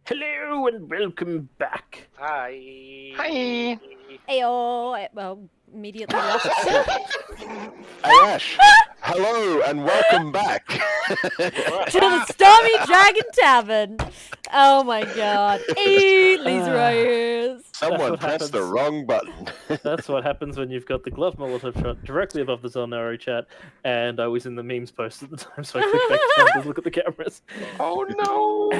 Hello and welcome back. Hi. Hi. Ayo, well, immediately lost. Hey Ash. Hello and welcome back. To the Stormy Dragon Tavern. Oh my god. Eat Lee's Someone what pressed the happens. wrong button. That's what happens when you've got the glove Molotov shot directly above the Xel'nari chat, and I was in the memes post at the time, so I clicked back down to look at the cameras. Oh no.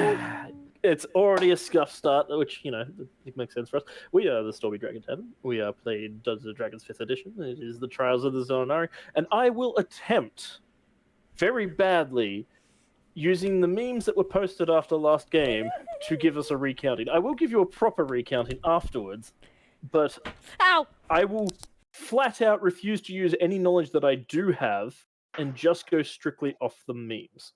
It's already a scuff start, which, it makes sense for us. We are the Stormy Dragon Tavern. We are playing Dungeons & Dragons 5th edition. It is the Trials of the Xel'nari, and I will attempt, very badly, using the memes that were posted after last game to give us a recounting. I will give you a proper recounting afterwards, but Ow! I will flat out refuse to use any knowledge that I do have and just go strictly off the memes.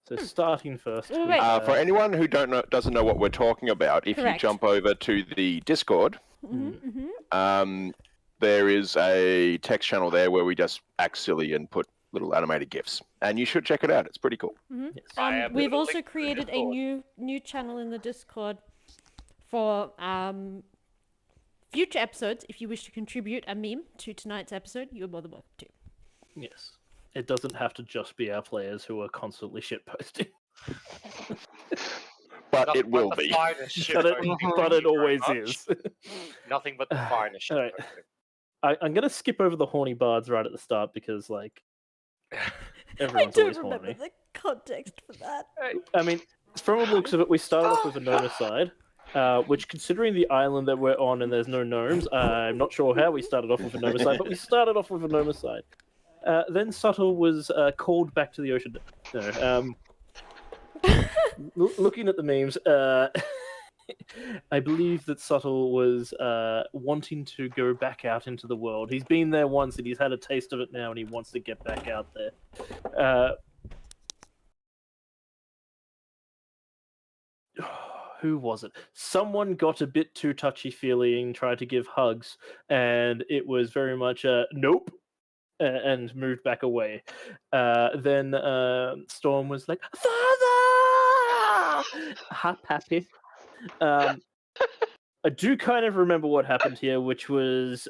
So starting first. Wait. For anyone who doesn't know what we're talking about, if Correct. you jump over to the Discord, there is a text channel there where we just act silly and put little animated GIFs, and you should check it out. It's pretty cool. Yes. We've also created a new channel in the Discord for future episodes. If you wish to contribute a meme to tonight's episode, you're more than welcome to. Yes. It doesn't have to just be our players who are constantly shitposting. But it will be. But it always is. Nothing but the finest shit. Alright. I'm going to skip over the horny bards right at the start because, I everyone's don't always remember horny. the context for that. I mean, from the looks of it, we started off with a nomicide, which, considering the island that we're on and there's no gnomes, I'm not sure how we started off with a nomicide, but we started off with a nomicide. Then Subtle was called back to the ocean. No, looking at the memes, I believe that Subtle was wanting to go back out into the world. He's been there once and he's had a taste of it now and he wants to get back out there. Who was it? Someone got a bit too touchy-feely and tried to give hugs, and it was very much nope. And moved back away. Then Storm was like, "Father!" Ha, Pappy. I do kind of remember what happened here, which was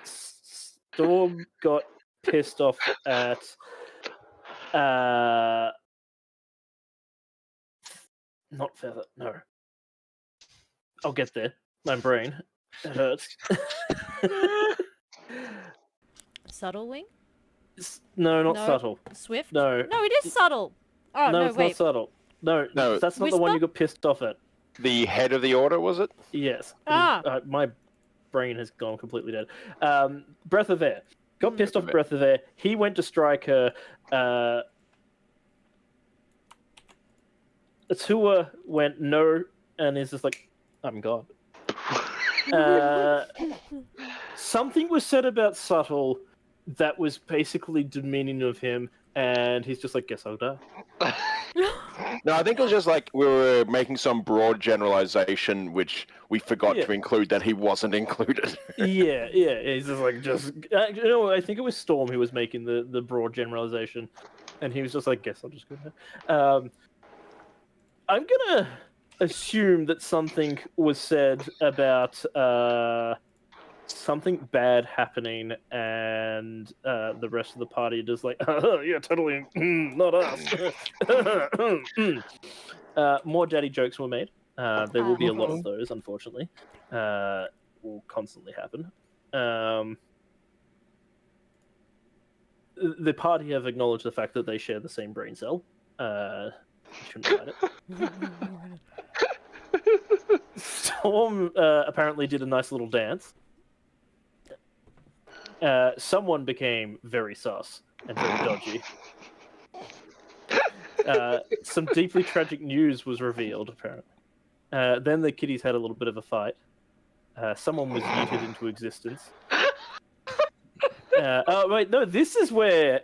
Storm got pissed off at not Feather. No, I'll get there. My brain, it hurts. Subtle Wing? No, not No. Subtle. Swift? No. No, it is Subtle. Oh, no, it's wait. not Subtle. No, No. that's not the one you Whisper? got pissed off at. The head of the order, was it? Yes. Ah. My brain has gone completely dead. Breath of Air. Got pissed off at Breath Breath of Air. He went to strike her. Atua went no, and is just like, I'm God. Something was said about Subtle that was basically demeaning of him, and he's just like, guess I'll die. No, I think it was just like we were making some broad generalization, which we forgot Yeah. to include that he wasn't included. Yeah. He's just like, I think it was Storm who was making the broad generalization, and he was just like, guess I'll just go there. I'm gonna assume that something was said about something bad happening, and the rest of the party just like, yeah, totally, not us. More daddy jokes were made. There will be a lot of those, unfortunately. Will constantly happen. The party have acknowledged the fact that they share the same brain cell. Shouldn't hide it. Storm apparently did a nice little dance. Someone became very sus and very dodgy. Some deeply tragic news was revealed, apparently. Then the kiddies had a little bit of a fight. Someone was yeeted into existence. Oh wait, no. This is where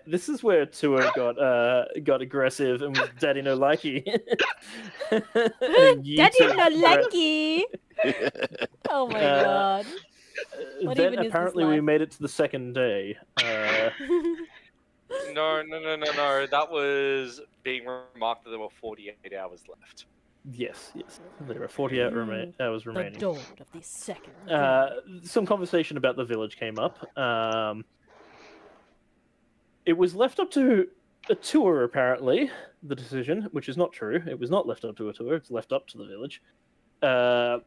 Tua got aggressive and was Daddy no likey. Daddy no likey. Oh my god. What Then even is this apparently we life? made it to the second day. No. That was being remarked that there were 48 hours left. Yes. There are 48 hours The remaining. dawn of the second. Some conversation about the village came up. It was left up to a tour, apparently, the decision, which is not true. It was not left up to a tour, it's left up to the village. No.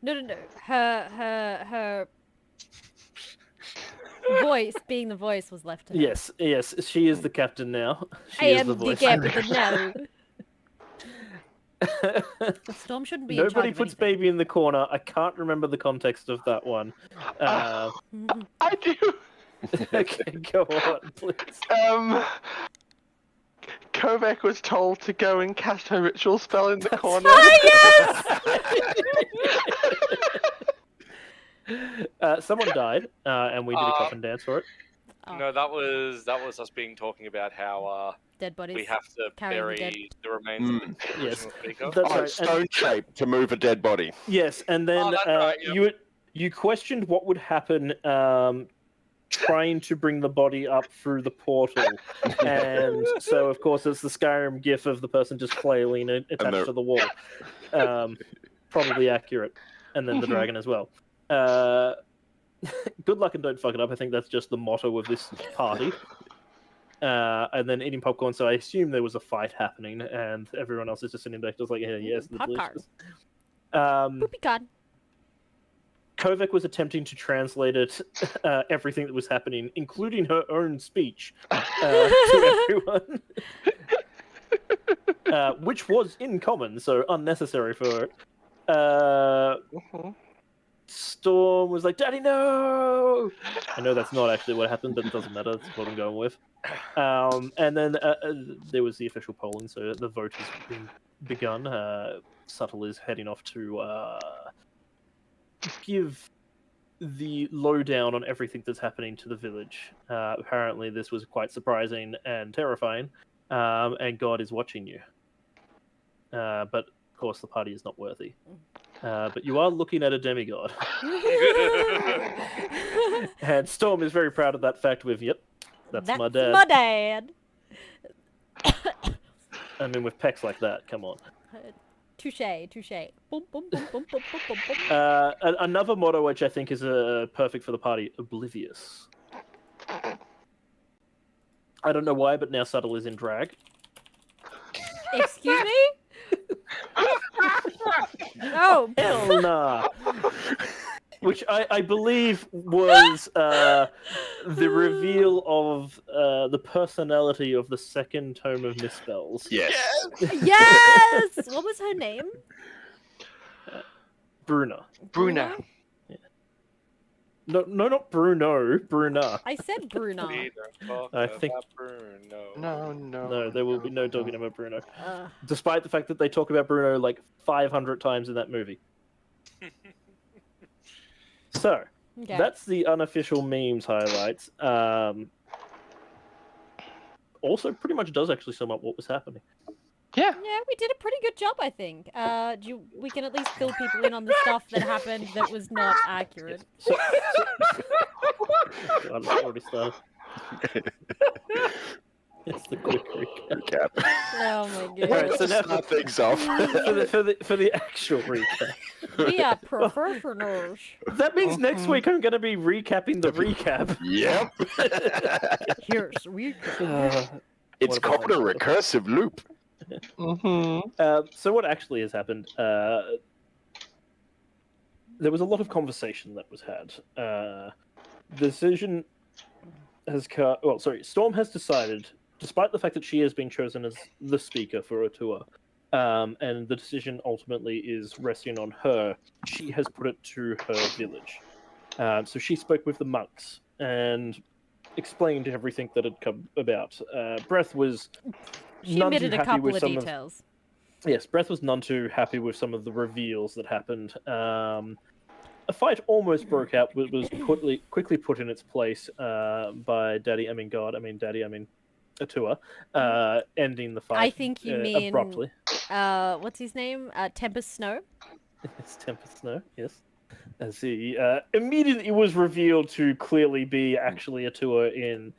Her voice, being the voice, was left to her. Yes, she is the captain now. I She is am the the voice. captain now. Storm shouldn't be in charge Nobody of puts anything. baby in the corner. I can't remember the context of that one. I do. Okay, go on, please. Kovac was told to go and cast her ritual spell in the corner. Someone died, and we did a coffin dance for it. Oh. No, that was us talking about how Dead bodies. we have to carrying the bury the remains of the Yes. original speaker. That's Oh, right. it's stone shape to move a dead body. Yes, and then that's right, yep. you questioned what would happen trying to bring the body up through the portal, and so of course it's the Skyrim gif of the person just flailing attached to the wall. Probably accurate, and then the dragon as well. Good luck and don't fuck it up. I think that's just the motto of this party. And then eating popcorn, so I assume there was a fight happening, and everyone else is just sitting back, just like, yeah, yes, the Popcorn. delicious. Poopy god. Kovac was attempting to translate it, everything that was happening, including her own speech, to everyone, which was in common, so unnecessary for it. Storm was like, "Daddy, no!" I know that's not actually what happened, but it doesn't matter. That's what I'm going with. And then there was the official polling, so the vote has been begun. Subtle is heading off to give the lowdown on everything that's happening to the village. Apparently, this was quite surprising and terrifying, and God is watching you. But of course, the party is not worthy. But you are looking at a demigod. And Storm is very proud of that fact with, yep, that's my dad. My dad. I mean, with pecs like that, come on. Touche. Boom, boom, boom, boom, boom, boom, boom. Another motto which I think is perfect for the party, oblivious. I don't know why, but now Subtle is in drag. Excuse me? Oh, Hell nah. Which I believe was the reveal of the personality of the second tome of Misspells. Yes. yes! What was her name? Bruna. Bruna. No, not Bruno. Bruna. I said Bruna. We don't talk I think- about Bruno. No, No, there will be no talking about Bruno. Uh, Despite the fact that they talk about Bruno like 500 times in that movie. So, okay. that's the unofficial memes highlights. Also, pretty much does actually sum up what was happening. Yeah. Yeah, we did a pretty good job, I think. We can at least fill people in on the stuff that happened that was not accurate. So God, it's already started. It's the quick recap. Recap. Oh my Alright, goodness. so now Start things off. for the actual recap. We are professionals. That means next week I'm going to be recapping the recap. Yep. Here's we. It's What about called a that? recursive loop. So what actually has happened? There was a lot of conversation that was had. The decision has Storm has decided, despite the fact that she has been chosen as the speaker for a tour, and the decision ultimately is resting on her. She has put it to her village. So she spoke with the monks and explained everything that had come about. Breath was She none too omitted a happy couple with of some details. Yes, Breath was none too happy with some of the reveals that happened. A fight almost broke out, but was quickly put in its place by Atua, ending the fight. I think you mean abruptly. What's his name? Tempest Snow. It's Tempest Snow, yes. As he immediately was revealed to clearly be actually Atua in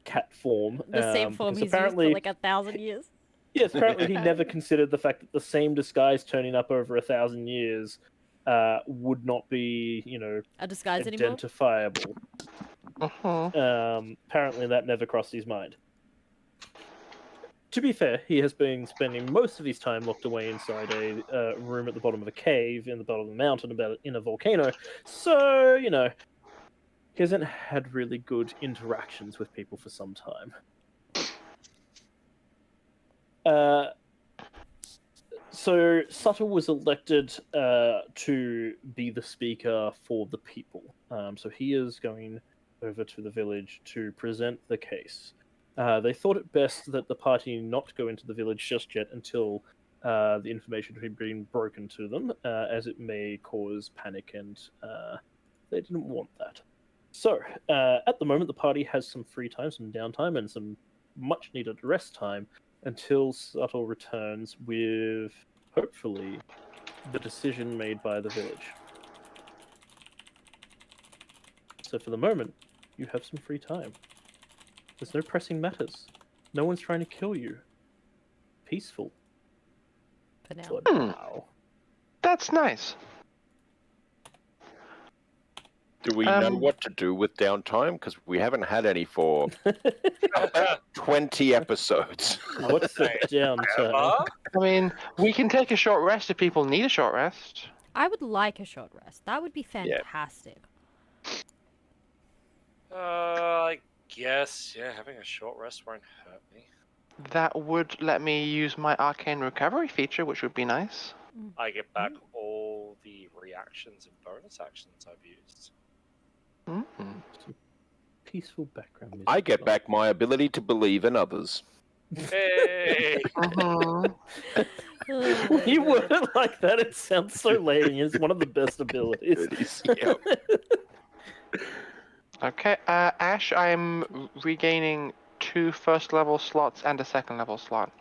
cat form. The same form because he's apparently, used for like 1,000 years. yes, apparently he never considered the fact that the same disguise turning up over 1,000 years would not be, A disguise anymore? identifiable. Apparently that never crossed his mind. To be fair, he has been spending most of his time locked away inside a room at the bottom of a cave in the bottom of the mountain in a volcano. So, he hasn't had really good interactions with people for some time. So Sutter was elected to be the speaker for the people. So he is going over to the village to present the case. They thought it best that the party not go into the village just yet until the information had been broken to them, as it may cause panic, and they didn't want that. So, at the moment, the party has some free time, some downtime, and some much-needed rest time until Subtle returns with, hopefully, the decision made by the village. So for the moment, you have some free time. There's no pressing matters. No one's trying to kill you. Peaceful. For now. For now. That's nice. Do we know what to do with downtime? Because we haven't had any for 20 episodes. What's the downtime? I mean, we can take a short rest if people need a short rest. I would like a short rest. That would be fantastic. I guess, having a short rest won't hurt me. That would let me use my arcane recovery feature, which would be nice. I get back all the reactions and bonus actions I've used. Peaceful background music. I get back my ability to believe in others. Hey! When you word it like that, it sounds so lame. It's one of the best abilities. It is, yep. Okay, Ash, I am regaining 2 first-level slots and a second-level slot.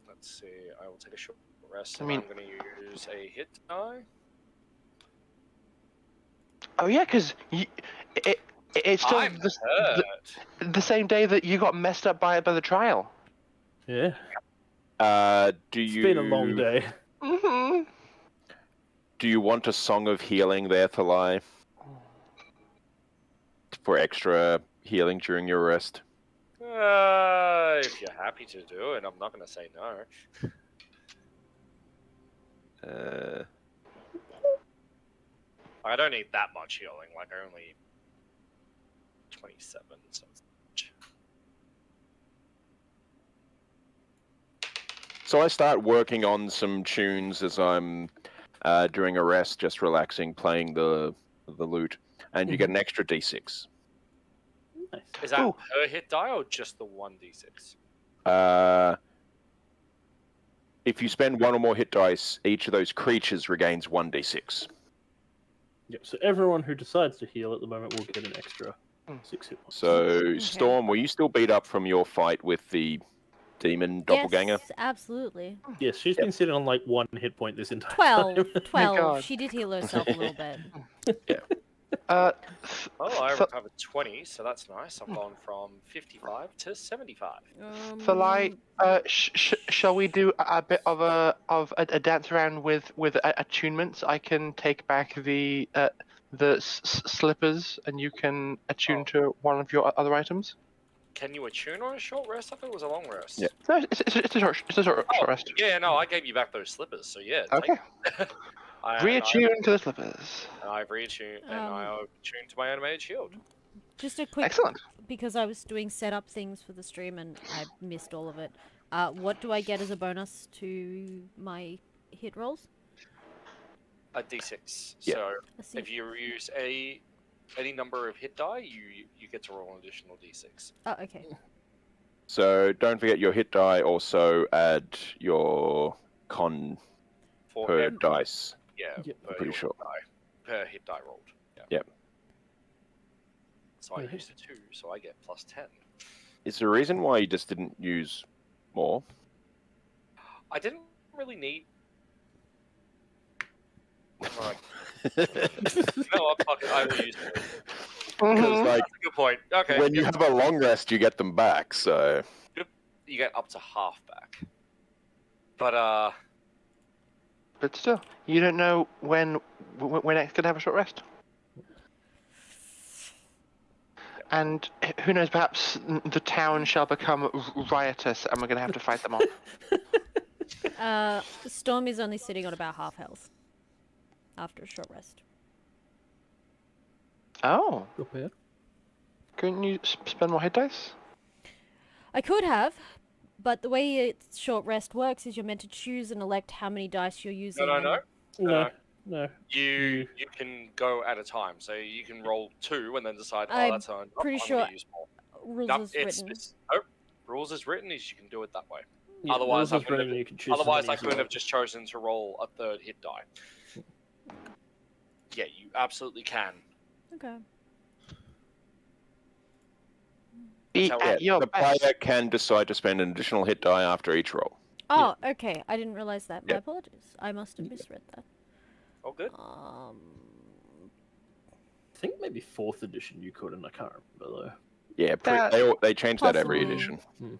Let's see. I will take a short rest, I and mean- I'm going to use a hit die. Oh yeah, because it's still I'm hurt. the same day that you got messed up by the trial. Yeah. Do It's you? been a long day. Do you want a song of healing there, Thalai? For extra healing during your rest? If you're happy to do it, I'm not going to say no. I don't need that much healing, like only 27, so it's much. So I start working on some tunes as I'm during a rest, just relaxing, playing the lute, and you get an extra d6. Nice. Is that Ooh. per hit die or just the 1d6? If you spend 1 or more hit dice, each of those creatures regains 1d6. Yep. So everyone who decides to heal at the moment will get an extra 6 hit points. So, Storm, were you still beat up from your fight with the demon doppelganger? Yes, absolutely. Yes, she's been sitting on like 1 hit point this entire 12. time. 12. God. She did heal herself a little bit. Oh, I recovered 20, so that's nice. I've gone from 55 to 75. Thalai, shall we do a bit of a dance around with attunements? I can take back the slippers, and you can attune to one of your other items. Can you attune on a short rest? I thought it was a long rest. Yeah. No, it's a short rest. Yeah, no, I gave you back those slippers, so yeah. Okay. Reattune to the slippers. I've reattuned, and I attuned to my animated shield. Just a quick, Excellent. because I was doing setup things for the stream and I missed all of it. What do I get as a bonus to my hit rolls? A d6. Yeah. So Let's see. if you use any number of hit die, you get to roll an additional d6. Oh, okay. So don't forget your hit die. Also add your con For per every- dice. Yeah, Yep. per Pretty your sure. per hit die rolled. Yeah. Yep. So I Okay. used a 2, so I get plus 10. Is there a reason why you just didn't use more? I didn't really need. Alright. No, fuck it, I will use it. Because like That's a good point. Okay. when you have a long rest, you get them back. So You get up to half back. But But still, you don't know when it's gonna have a short rest. And who knows? Perhaps the town shall become riotous, and we're gonna have to fight them off. Storm is only sitting on about half health after a short rest. Oh, Okay. couldn't you spend more hit dice? I could have, but the way its short rest works is you're meant to choose and elect how many dice you're using. No. you can go at a time, so you can roll 2 and then decide. I'm That's on. pretty I'm sure gonna use more. Rules Nope, is it's, written. nope. Rules is written is you can do it that way. Yeah, Otherwise, rules I couldn't written, have- you can choose Otherwise, as I many as you couldn't have want. just chosen to roll a 3rd hit die. Yeah, you absolutely can. Okay. Be how at your the best. player can decide to spend an additional hit die after each roll. Oh, okay. I didn't realize that. My Yeah. apologies. I must have misread that. Oh, good. I think maybe 4th edition you could, and I can't remember though. Yeah, That- they change that every Possibly. edition.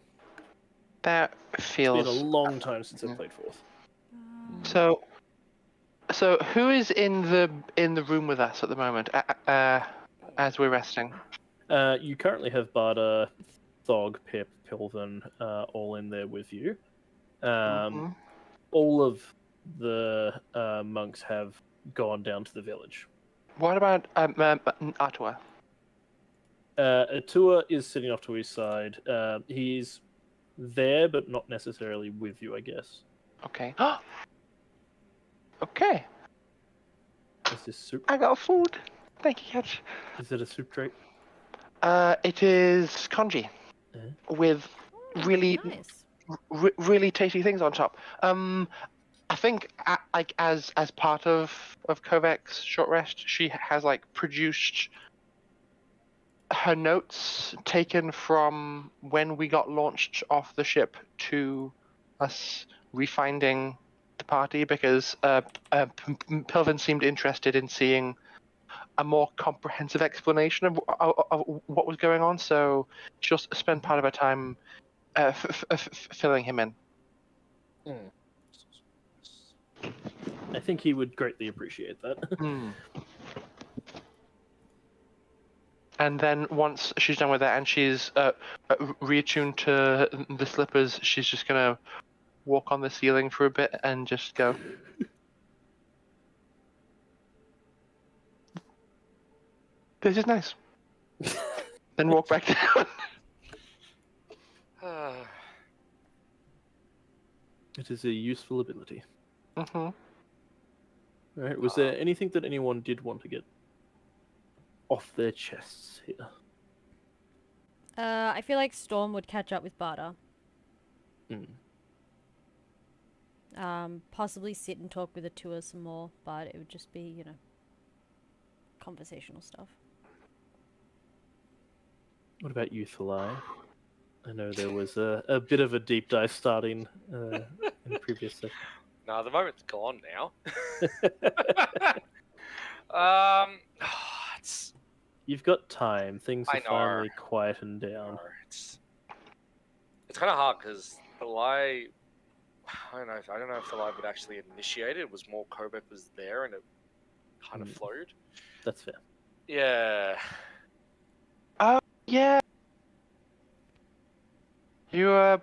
That It's been a feels long time since I Yeah. played 4th. so. So who is in the room with us at the moment? As we're resting. You currently have Barda, Thog, Pip, Pilvin, all in there with you. Mhm. All of the monks have gone down to the village. What about Atua? Atua is sitting off to his side. He's there, but not necessarily with you, I guess. Okay. Okay. Is this soup? I got food. Thank you, Catch. Is it a soup tray? It is congee with really Nice. really tasty things on top. I think like as part of Kovac's short rest, she has like produced her notes taken from when we got launched off the ship to us refinding the party, because Pilvin seemed interested in seeing a more comprehensive explanation of what was going on, so she'll spend part of her time filling him in. I think he would greatly appreciate that. And then once she's done with that and she's reattuned to the slippers, she's just gonna walk on the ceiling for a bit and just go. This is nice. Then walk back down. It is a useful ability. Mm-hmm. All right. Was there anything that anyone did want to get off their chests here? I feel like Storm would catch up with Barda. Possibly sit and talk with Atua some more, but it would just be, conversational stuff. What about you, Thalai? I know there was a bit of a deep dive starting in the previous session. No, the moment's gone now. It's You've got time. Things I are know. finally quietened down. it's kind of hard because I don't know if the live would actually initiate it. It was more Kobek was there and it kind of flowed. That's fair. Yeah. Yeah. You I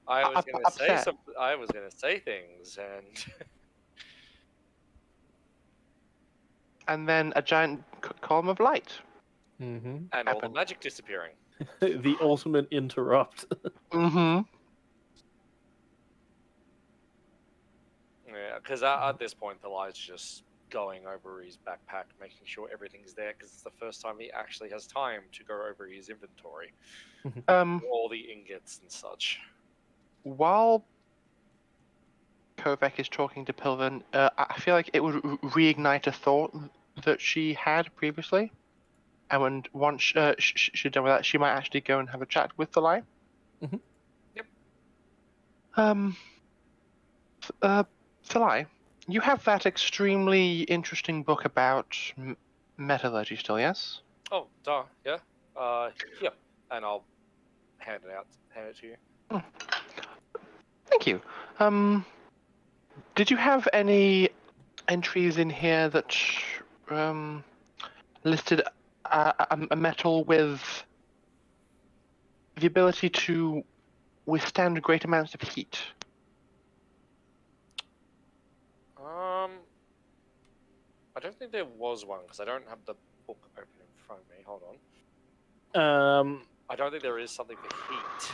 was gonna say upset. something. I was gonna say things, and and then a giant column of light. Mm-hmm. and all the Happened. magic disappearing. The ultimate interrupt. Mm-hmm. Yeah, because at this point, the light's just going over his backpack, making sure everything's there. Because it's the first time he actually has time to go over his inventory, all the ingots and such. While Kovec is talking to Pilvin, I feel like it would reignite a thought that she had previously. And when once she's done with that, she might actually go and have a chat with the lion. Mhm. Yep. Thalai, you have that extremely interesting book about metallurgy still, yes? Oh, duh, yeah. Here, and I'll hand it to you. Thank you. Did you have any entries in here that listed a metal with the ability to withstand great amounts of heat? I don't think there was one because I don't have the book open in front of me. Hold on. I don't think there is something for heat.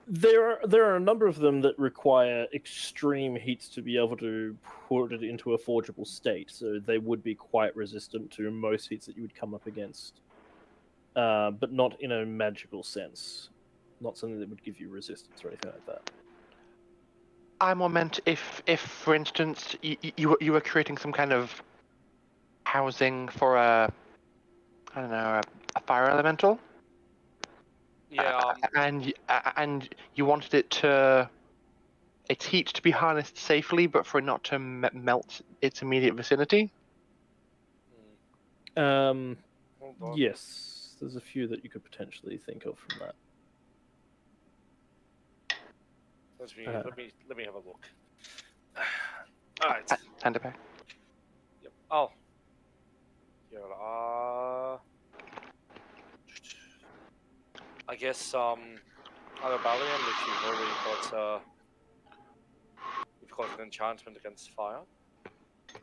There are a number of them that require extreme heats to be able to put it into a forgeable state, so they would be quite resistant to most heats that you would come up against, but not in a magical sense. Not something that would give you resistance or anything like that. I more meant if for instance, you were creating some kind of housing for I don't know, a fire elemental. Yeah. And you wanted its heat to be harnessed safely, but for it not to melt its immediate vicinity. Hold on. Yes, there's a few that you could potentially think of from that. Let me have a look. All right. Hand it back. Yep. Oh. Here are. I guess other Balian, if you've already got you've got an enchantment against fire.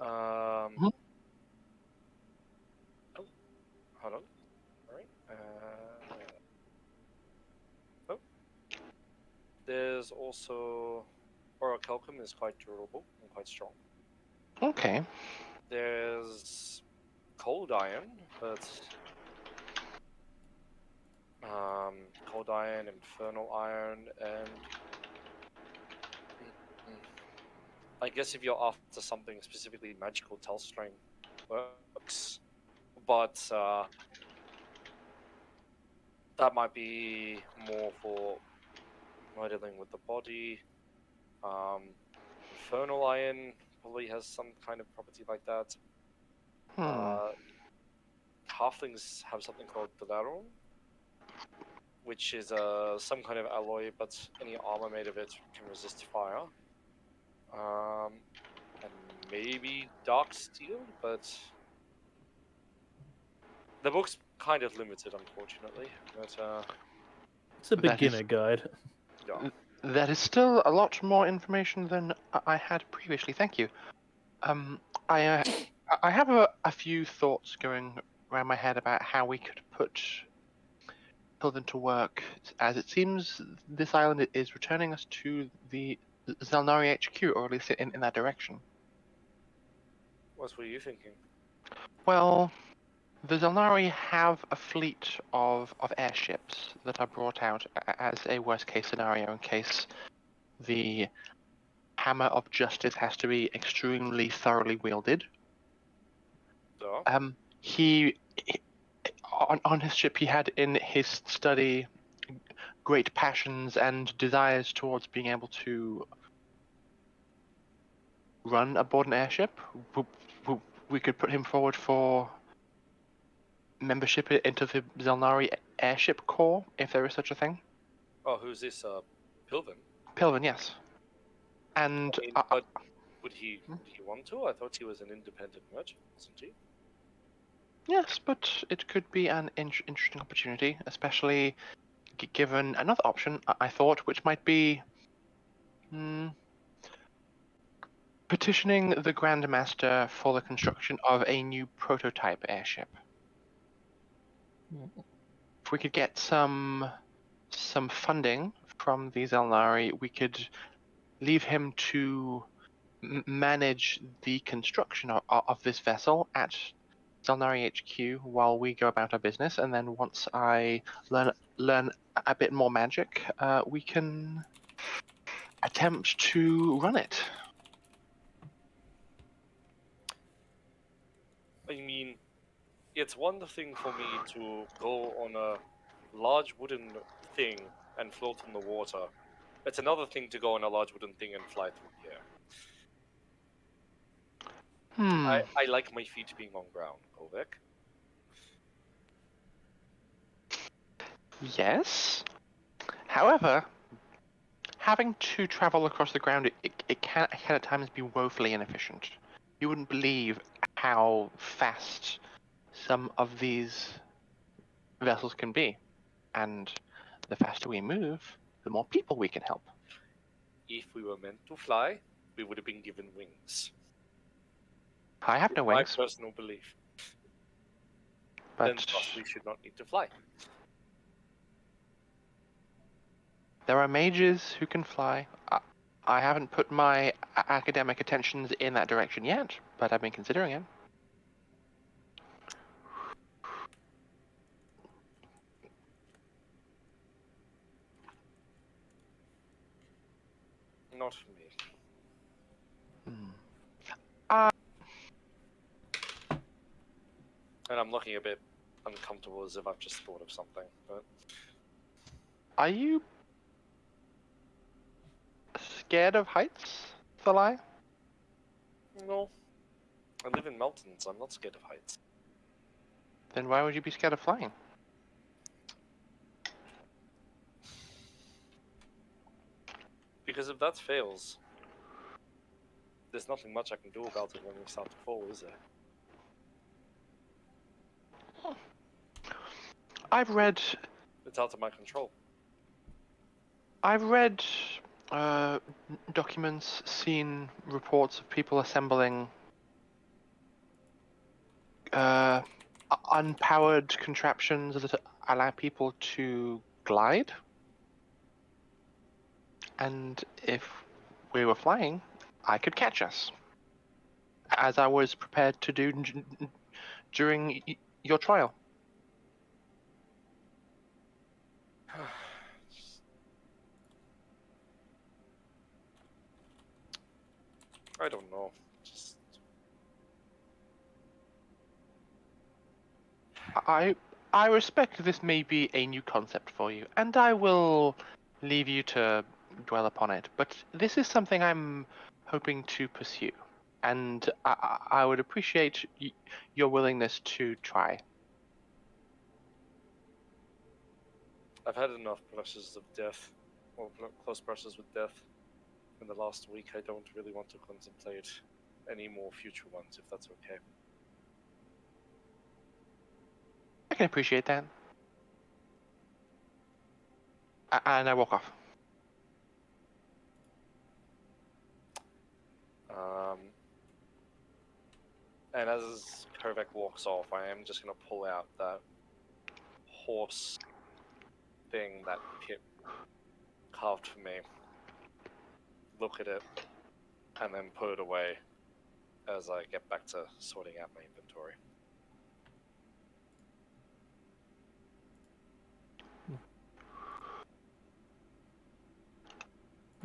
Oh, hold on. Alright. Oh. There's also Orichalcum is quite durable and quite strong. Okay. There's Cold Iron, but Cold Iron, Infernal Iron, and I guess if you're after something specifically magical, Telstrain works, but that might be more for modeling with the body. Infernal Iron probably has some kind of property like that. Halflings have something called Delaron, which is some kind of alloy, but any armor made of it can resist fire. And maybe Dark Steel, but the book's kind of limited, unfortunately. But it's a beginner guide. Yeah. That is still a lot more information than I had previously. Thank you. I have a few thoughts going around my head about how we could put Pilvin to work, as it seems this island is returning us to the Xel'nari HQ, or at least in that direction. What were you thinking? Well, the Xel'nari have a fleet of airships that are brought out as a worst-case scenario in case the hammer of justice has to be extremely thoroughly wielded. So? He on his ship, he had in his study great passions and desires towards being able to run aboard an airship. We could put him forward for membership into the Xel'nari Airship Corps, if there is such a thing. Oh, who's this? Pilvin? Pilvin, yes. And I mean, but would he want to? I thought he was an independent merchant, wasn't he? yes, but it could be an interesting opportunity, especially given another option, I thought, which might be petitioning the Grandmaster for the construction of a new prototype airship. If we could get some funding from the Xel'nari, we could leave him to manage the construction of this vessel at Xel'nari HQ while we go about our business, and then once I learn a bit more magic, we can attempt to run it. I mean, it's one thing for me to go on a large wooden thing and float on the water. It's another thing to go on a large wooden thing and fly through the air. I like my feet being on ground, Kovac. Yes. However, having to travel across the ground, it can at times be woefully inefficient. You wouldn't believe how fast some of these vessels can be. And the faster we move, the more people we can help. If we were meant to fly, we would have been given wings. I have no My wings, personal belief. but Then thus we should not need to fly. there are mages who can fly. I haven't put my academic attentions in that direction yet, but I've been considering it. Not for me. And I'm looking a bit uncomfortable as if I've just thought of something, but Are you scared of heights, Thalai? no. I live in mountains, I'm not scared of heights. Then why would you be scared of flying? Because if that fails, there's nothing much I can do about it when we start to fall, is there? I've read It's out of my control. documents, seen reports of people assembling unpowered contraptions that allow people to glide. And if we were flying, I could catch us, as I was prepared to do during your trial. I don't know. Just I respect this may be a new concept for you, and I will leave you to dwell upon it. But this is something I'm hoping to pursue, and I would appreciate your willingness to try. I've had enough brushes of death, or close brushes with death, in the last week. I don't really want to contemplate any more future ones, if that's okay. I can appreciate that. And I walk off. And as Kovac walks off, I am just going to pull out that horse thing that Pip carved for me, look at it, and then put it away as I get back to sorting out my inventory.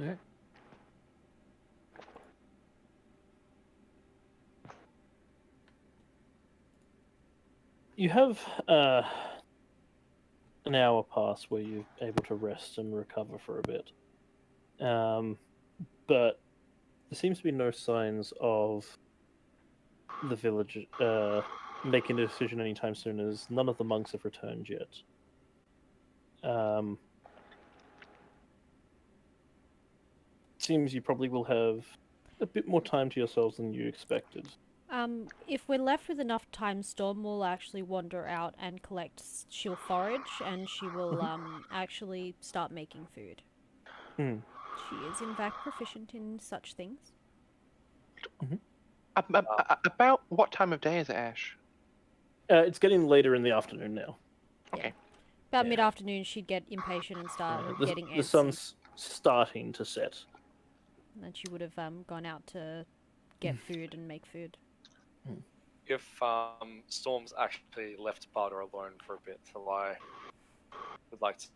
Okay. You have an hour pass where you're able to rest and recover for a bit. But there seems to be no signs of the village making a decision anytime soon, as none of the monks have returned yet. Seems you probably will have a bit more time to yourselves than you expected. If we're left with enough time, Storm will actually wander out and collect. She'll forage, and she will actually start making food. She is, in fact, proficient in such things. About what time of day is it, Ash? It's getting later in the afternoon now. Okay. About mid-afternoon, she'd get impatient and start getting antsy. The sun's starting to set. And then she would have gone out to get food and make food. If Storm's actually left Barter alone for a bit, Thalai would like to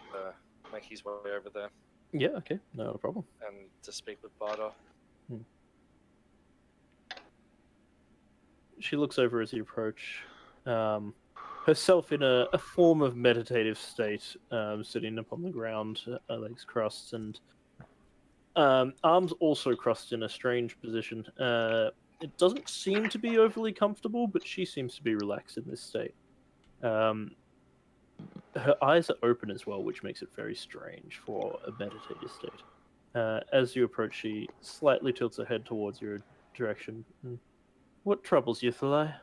make his way over there. Yeah, okay, no problem. And to speak with Barter. She looks over as you approach, herself in a form of meditative state, sitting upon the ground, legs crossed, and arms also crossed in a strange position. It doesn't seem to be overly comfortable, but she seems to be relaxed in this state. her eyes are open as well, which makes it very strange for a meditative state. As you approach, she slightly tilts her head towards your direction. What troubles you, Thalai?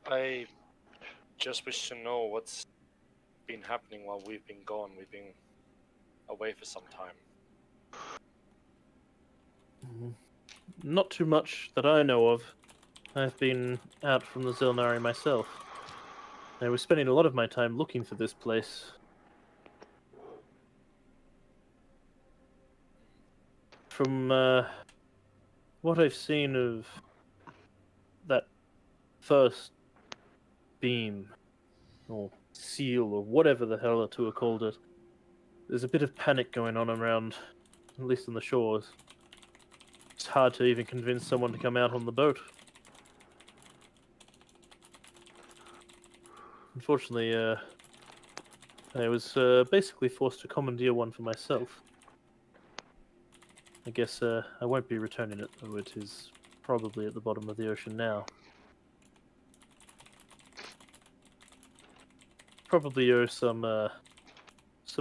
I just wish to know what's been happening while we've been gone. We've been away for some time. Not too much that I know of. I've been out from the Xel'nari myself. I was spending a lot of my time looking for this place. From what I've seen of that first beam, or seal, or whatever the hell the two are called it, there's a bit of panic going on around, at least on the shores. It's hard to even convince someone to come out on the boat. Unfortunately, I was basically forced to commandeer one for myself. I guess I won't be returning it, though it is probably at the bottom of the ocean now. Probably owe some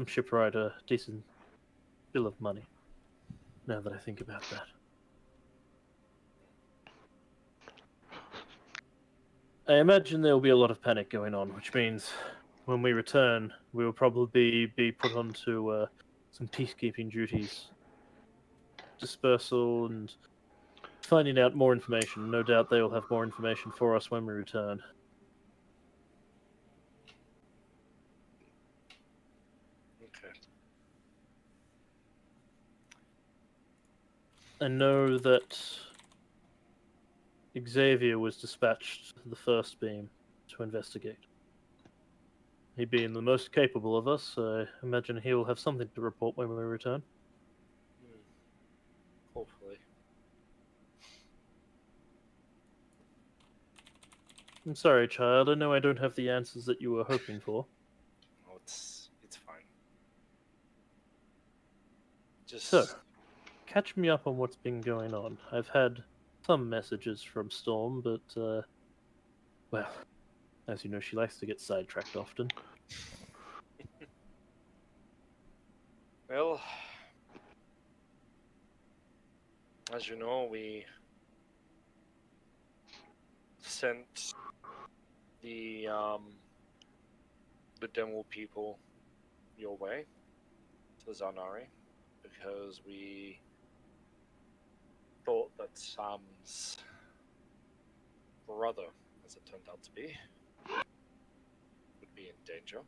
shipwright a decent bill of money, now that I think about that. I imagine there will be a lot of panic going on, which means when we return, we will probably be put onto some peacekeeping duties. Dispersal and finding out more information. No doubt they will have more information for us when we return. Okay. I know that Xavier was dispatched to the first beam to investigate. He being the most capable of us, I imagine he will have something to report when we return. Hopefully. I'm sorry, child. I know I don't have the answers that you were hoping for. Oh, it's fine. Just So, catch me up on what's been going on. I've had some messages from Storm, but, well, as you know, she likes to get sidetracked often. Well, as you know, we sent the demo people your way to Xel'nari because we thought that Sam's brother, as it turned out to be, would be in danger.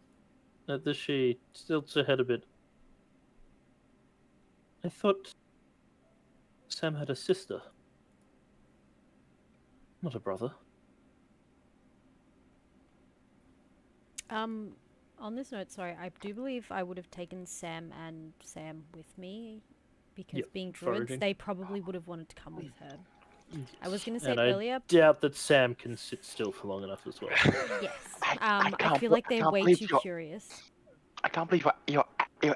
At this, she tilts her head a bit. I thought Sam had a sister, not a brother. On this note, sorry, I do believe I would have taken Sam and Sam with me because Yep, being druids, foraging. they probably would have wanted to come with her. I was going to say And it I earlier. doubt that Sam can sit still for long enough as well. Yes. I I can't feel be- like I they're can't way believe too you're- curious. I can't believe you're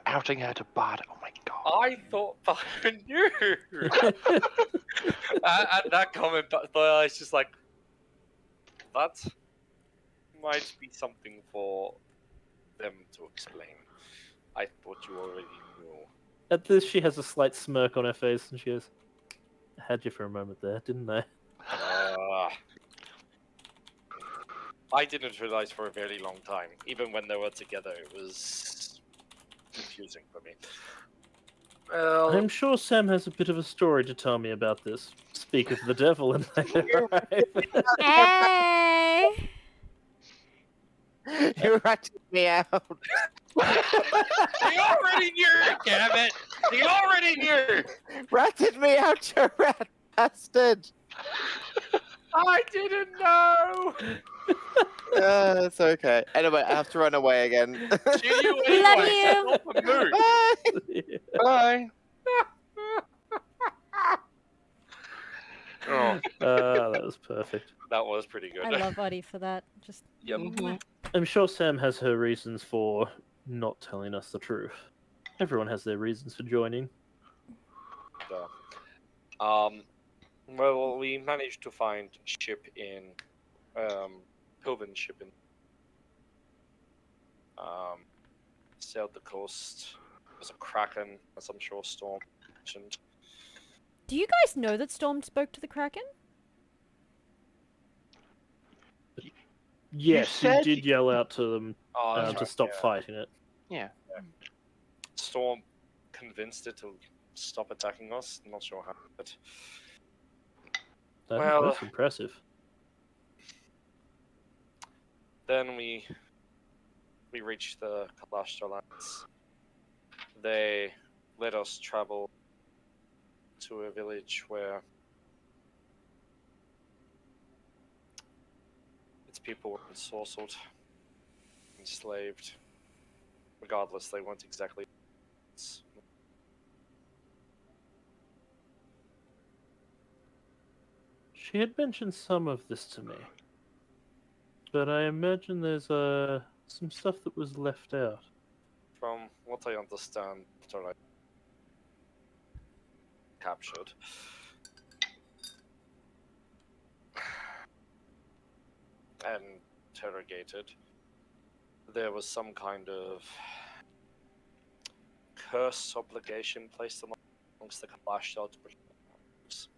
outing her to Bard. Oh my god. I thought I knew. At that comment, but I was just like, that might be something for them to explain. I thought you already knew. At this, she has a slight smirk on her face, and she goes, "I had you for a moment there, didn't I?" I didn't realize for a very long time. Even when they were together, it was confusing for me. Well, I'm sure Sam has a bit of a story to tell me about this. Speak of the devil, and I arrive. Hey! You ratted me out. they already knew, damn it! They already knew! Ratted me out, you rat bastard. I didn't know! It's okay. Anyway, I have to run away again. See you We love anyway. you. Not the mood. Bye. Bye. Oh, That was perfect. that was pretty good. I love Oddy for that. Just Yep. mwah. I'm sure Sam has her reasons for not telling us the truth. Everyone has their reasons for joining. Well, we managed to find ship in, Pilvin ship in Sailed the coast. There's a kraken, as I'm sure Storm mentioned. Do you guys know that Storm spoke to the Kraken? Yes, you said- did yell out to them Oh, that's to right, stop yeah. fighting it. Yeah. Storm convinced it to stop attacking us. I'm not sure how, but That's Well, most impressive. then we reached the Kalashtar lands. They let us travel to a village where its people were ensorcelled, enslaved. Regardless, they weren't exactly. She had mentioned some of this to me, but I imagine there's some stuff that was left out. From what I understand, after I captured, and interrogated, there was some kind of curse obligation placed amongst the Kalashtar to protect themselves.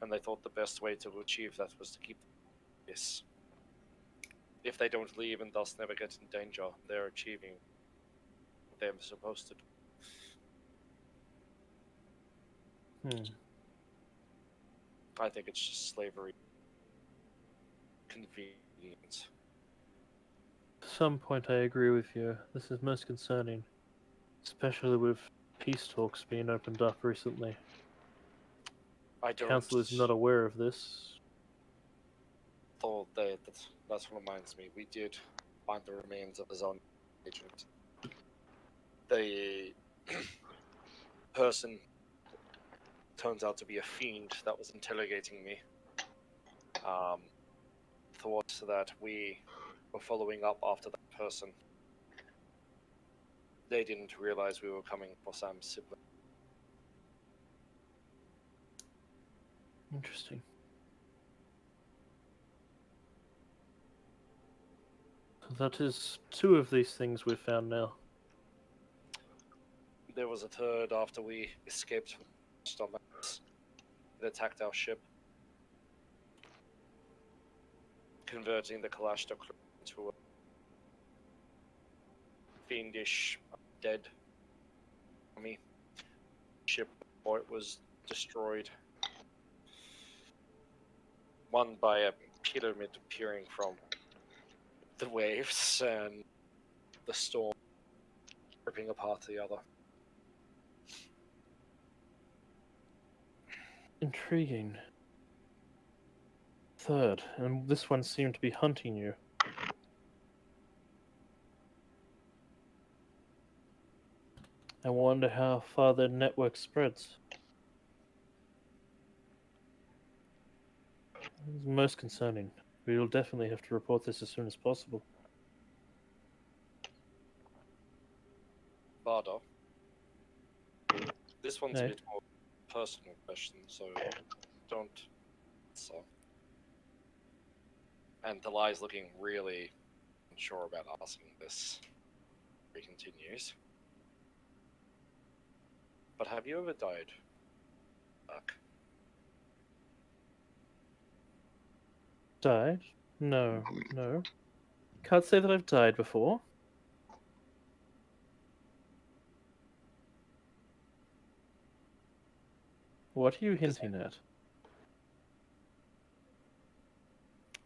And they thought the best way to achieve that was to keep this. If they don't leave and thus never get in danger, they're achieving what they're supposed to do. I think it's just slavery. Convenience. At some point, I agree with you. This is most concerning, especially with peace talks being opened up recently. I don't. Council is not aware of this. Thought that reminds me. We did find the remains of his own agent. The person turns out to be a fiend that was interrogating me. Thought that we were following up after that person. They didn't realize we were coming for Sam's sibling. Interesting. That is two of these things we've found now. There was a third after we escaped from the Stormlands. It attacked our ship, converting the Kalashtar crew into a fiendish, dead army ship before it was destroyed. One by a pyramid appearing from the waves and the storm ripping apart the other. Intriguing. Third, and this one seemed to be hunting you. I wonder how far their network spreads. This is most concerning. We will definitely have to report this as soon as possible. Bardo. This one's a Hey. bit more personal question, so don't. So. And Delai's looking really unsure about asking this. He continues. But have you ever died? Fuck. Died? No, no. Can't say that I've died before. What are you hinting at?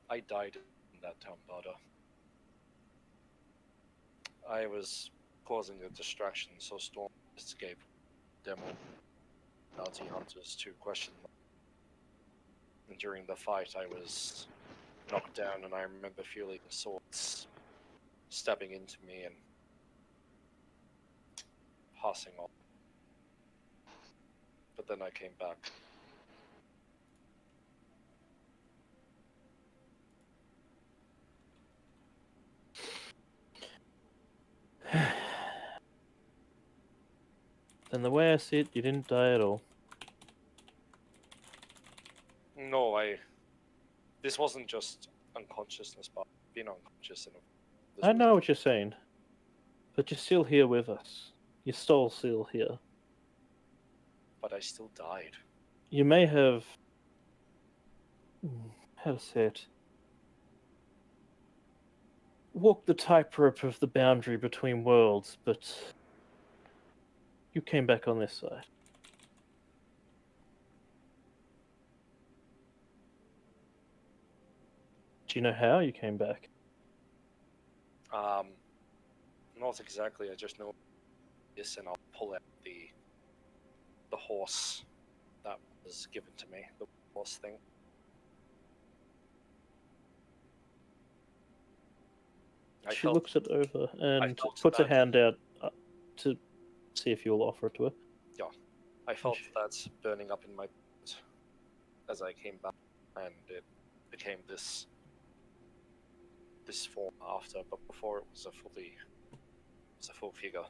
I died in that town, Bardo. I was causing a distraction, so Storm escaped demo bounty hunters to question them. And during the fight, I was knocked down, and I remember feeling swords stabbing into me and passing on. But then I came back. And the way I see it, you didn't die at all. No, this wasn't just unconsciousness, but being unconscious in This I was- know what you're saying, but you're still here with us. You're still here. But I still died. You may have... How to say it? Walked the tightrope of the boundary between worlds, but you came back on this side. Do you know how you came back? Not exactly. I just know this, and I'll pull out the horse that was given to me. The horse thing. She looks it over and felt puts a that- hand out to see if you'll offer it to her. I felt that burning up in my blood as I came back, and it became this form after. But before it was a full figure.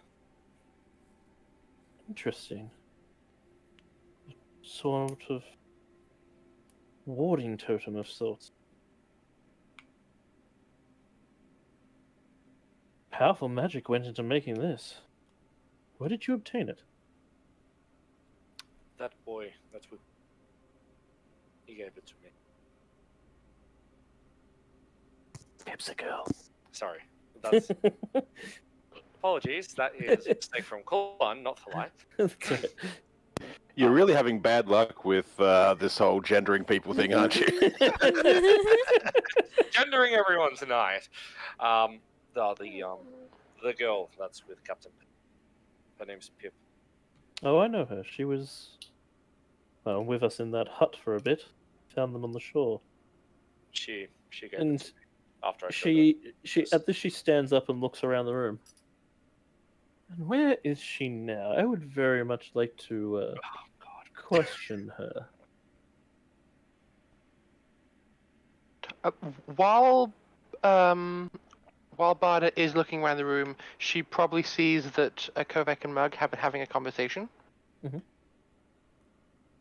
Interesting. Sort of warding totem of sorts. Powerful magic went into making this. Where did you obtain it? That boy, that's what he gave it to me. Pip's a girl. Sorry, that's apologies. That is a mistake from Kulon, not for life. You're really having bad luck with this whole gendering people thing, aren't you? Gendering everyone tonight. The girl that's with Captain Pip. Her name's Pip. Oh, I know her. She was, well, with us in that hut for a bit. Found them on the shore. She gave And it to me after I At this she stands up and looks around the room. And where is she now? I would very much like to question her. While Barda is looking around the room, she probably sees that Kovac and Mug have been having a conversation. Mhm.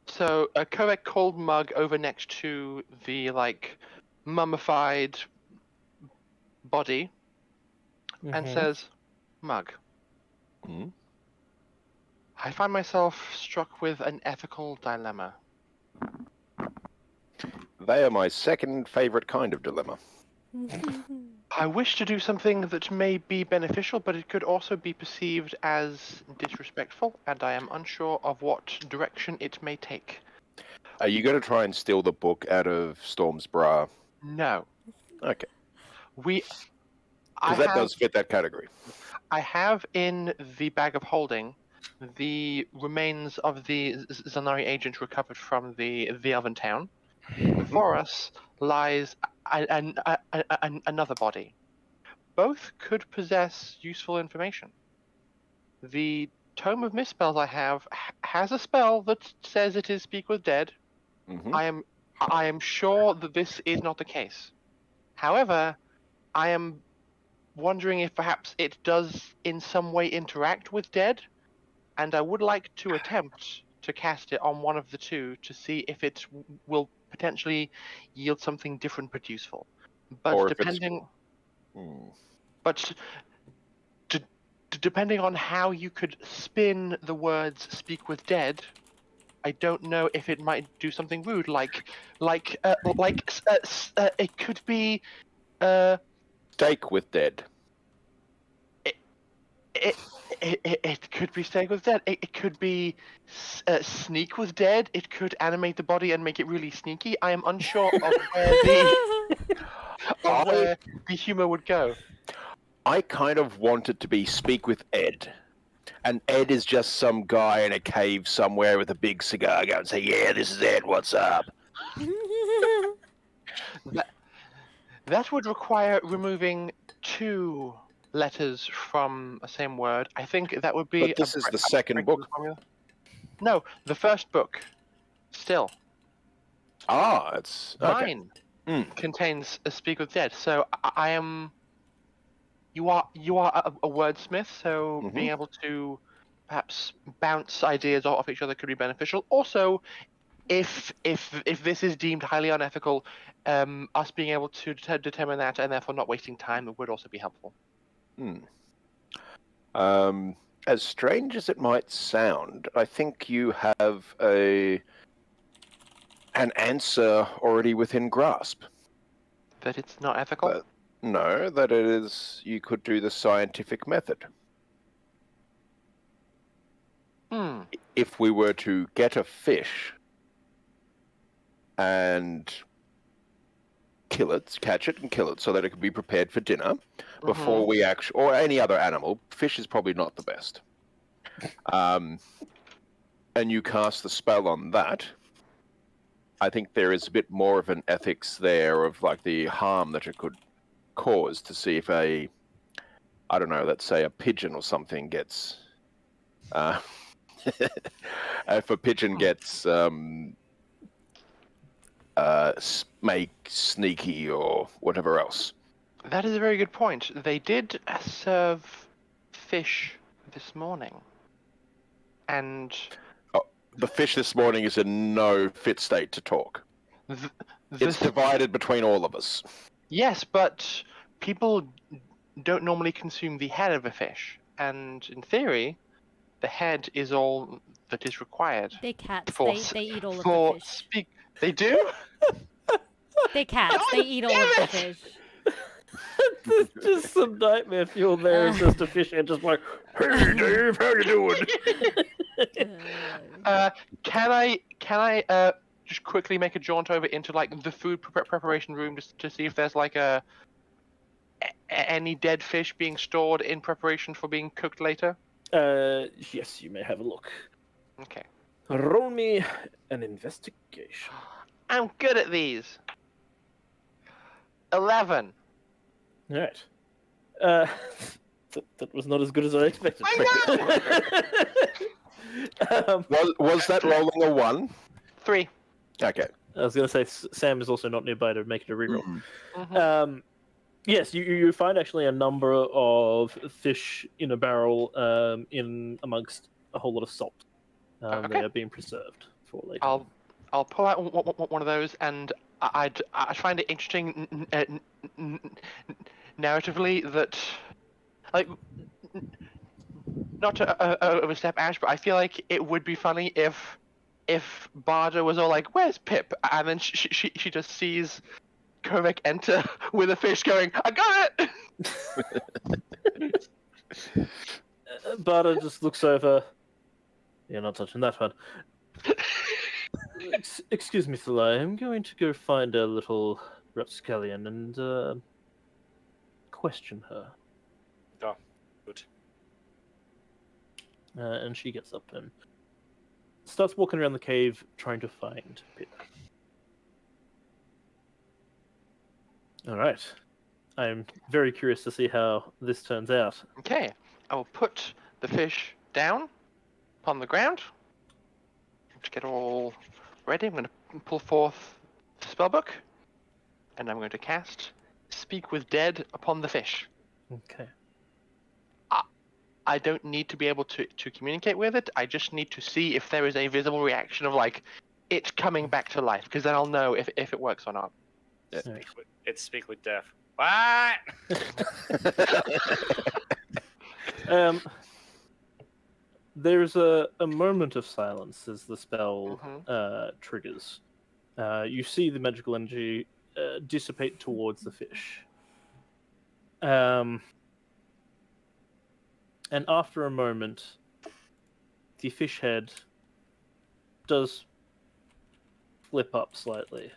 So Kovac called Mug over next to the mummified body and Mhm. says, "Mug, Hmm? I find myself struck with an ethical dilemma. They are my second favorite kind of dilemma. I wish to do something that may be beneficial, but it could also be perceived as disrespectful, and I am unsure of what direction it may take." Are you going to try and steal the book out of Storm's bra? No. Okay. Because Because that does fit that category. I have in the bag of holding the remains of the Xel'nari agent recovered from the Elven town. Before us lies another body. Both could possess useful information. The Tome of Misspells I have has a spell that says it is Speak with Dead. Mhm. I am sure that this is not the case. However, I am wondering if perhaps it does in some way interact with Dead, and I would like to attempt to cast it on one of the two to see if it will potentially yield something different but useful. But Or if it's- depending, Hmm. but depending on how you could spin the words "speak with dead," I don't know if it might do something rude, it could be. Steak with dead. It could be staying with dead. It could be sneak with dead. It could animate the body and make it really sneaky. I am unsure of where the humor would go. I kind of want it to be Speak with Ed. And Ed is just some guy in a cave somewhere with a big cigar going and say, "Yeah, this is Ed, what's up?" That would require removing 2 letters from the same word. I think that would be. But this is the second book. No, the first book. Still, Ah, it's... Okay. mine contains a Speak with Dead. So I am. You are a wordsmith, so being able to perhaps bounce ideas off each other could be beneficial. Also, if this is deemed highly unethical, us being able to determine that and therefore not wasting time would also be helpful. As strange as it might sound, I think you have an answer already within grasp. That it's not ethical? No, that it is. You could do the scientific method. If we were to get a fish and catch it and kill it so that it could be prepared for dinner before we or any other animal. Fish is probably not the best. And you cast the spell on that. I think there is a bit more of an ethics there of like the harm that it could cause to see if I don't know, let's say a pigeon or something gets, if a pigeon gets sneaky or whatever else. That is a very good point. They did serve fish this morning. And... the fish this morning is in no fit state to talk. It's divided between all of us. Yes, but people don't normally consume the head of a fish. And in theory, the head is all that is required. They're cats. For, They eat all of for the fish. They do? They're cats. They eat all of the fish. Just some nightmare fuel there. It's just a fish head just like, hey Dave, how you doing? Can I just quickly make a jaunt over into like the food preparation room just to see if there's like any dead fish being stored in preparation for being cooked later? Yes, you may have a look. Okay. Roll me an investigation. I'm good at these. 11. All right. That was not as good as I expected. I know. Was that rolling a 1? 3. Okay. I was going to say Sam is also not nearby to make it a reroll. Yes, you find actually a number of fish in a barrel in amongst a whole lot of salt. Okay. They are being preserved for later. I'll pull out one of those, and I find it interesting narratively that, like, not to overstep Ash, but I feel like it would be funny if Barda was all like, "Where's Pip?" and then she just sees Kovac enter with a fish going, "I got it!" Barda just looks over. You're not touching that one. Excuse me, Thalai. I'm going to go find a little rapscallion and question her. Oh, good. And she gets up and starts walking around the cave trying to find Pip. All right. I'm very curious to see how this turns out. Okay, I will put the fish down upon the ground to get all ready. I'm going to pull forth the spellbook, and I'm going to cast Speak with Dead upon the fish. Okay. I don't need to be able to communicate with it. I just need to see if there is a visible reaction of, like, it coming back to life, because then I'll know if it works or not. Speak with death. What? There's a moment of silence as the spell triggers. You see the magical energy dissipate towards the fish. And after a moment, the fish head does flip up slightly.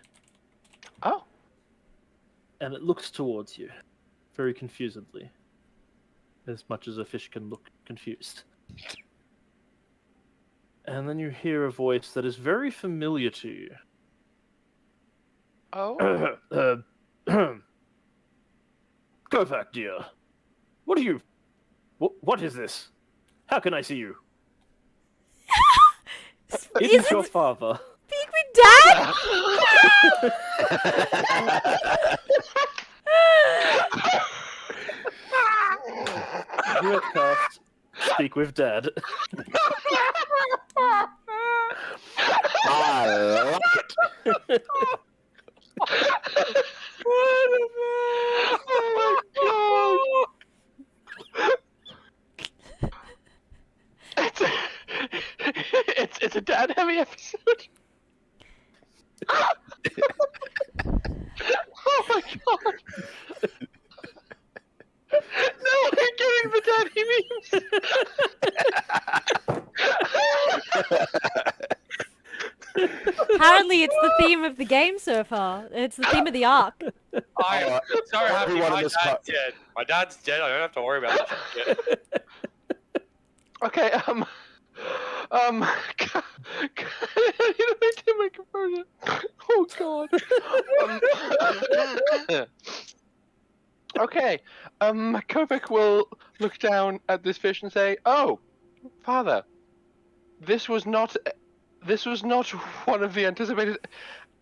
Oh. And it looks towards you, very confusedly. As much as a fish can look confused. And then you hear a voice that is very familiar to you. Oh. Kovac, dear. What are you... What is this? How can I see you? Isn't your father? Speak with Dad? You have cast Speak with Dad. I like it. Oh my god! It's a dad heavy episode. Oh my god! No, I'm getting the daddy memes. Apparently, it's the theme of the game so far. It's the theme of the arc. I'm so happy everyone my in dad's this dead. My dad's dead. I don't have to worry about that shit. Okay, I need to maintain my composure. Oh god. Okay, Kovac will look down at this fish and say, "Oh, father, this was not one of the anticipated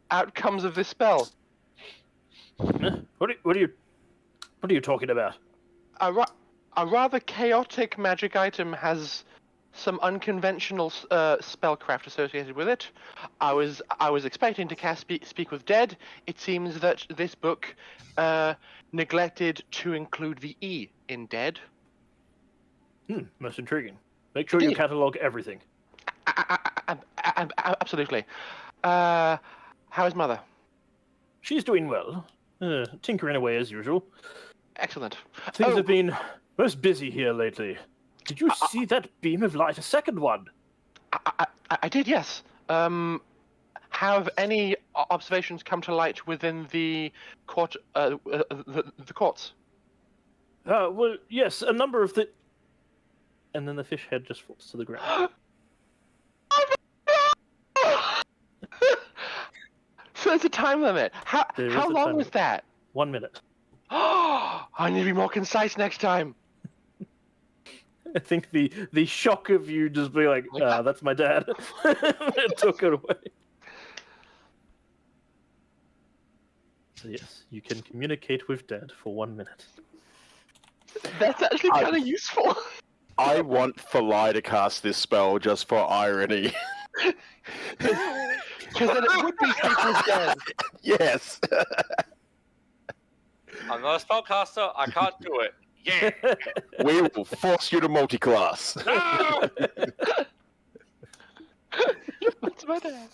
outcomes of this spell. Huh? What are you talking about? A rather chaotic magic item has some unconventional spellcraft associated with it. I was expecting to cast Speak with Dead. It seems that this book neglected to include the E in Dead. Most intriguing. Make sure you Indeed. catalog everything. Absolutely. How is mother? She's doing well. Tinkering away as usual. Excellent. Things have been most busy here lately. Did you see that beam of light? A second one. I did, yes. Have any observations come to light within the court? The courts. Well, yes, a number of the. And then the fish head just falls to the ground. So there's a time limit. How long was that? 1 minute. I need to be more concise next time. I think the shock of you just being like, that's my dad. It took it away. So yes, you can communicate with dad for 1 minute. That's actually kind of useful. I want Thalai to cast this spell just for irony. Because then it would be people's dead. Yes. I'm not a spellcaster. I can't do it. Yeah. We will force you to multi-class. No! That's my dad.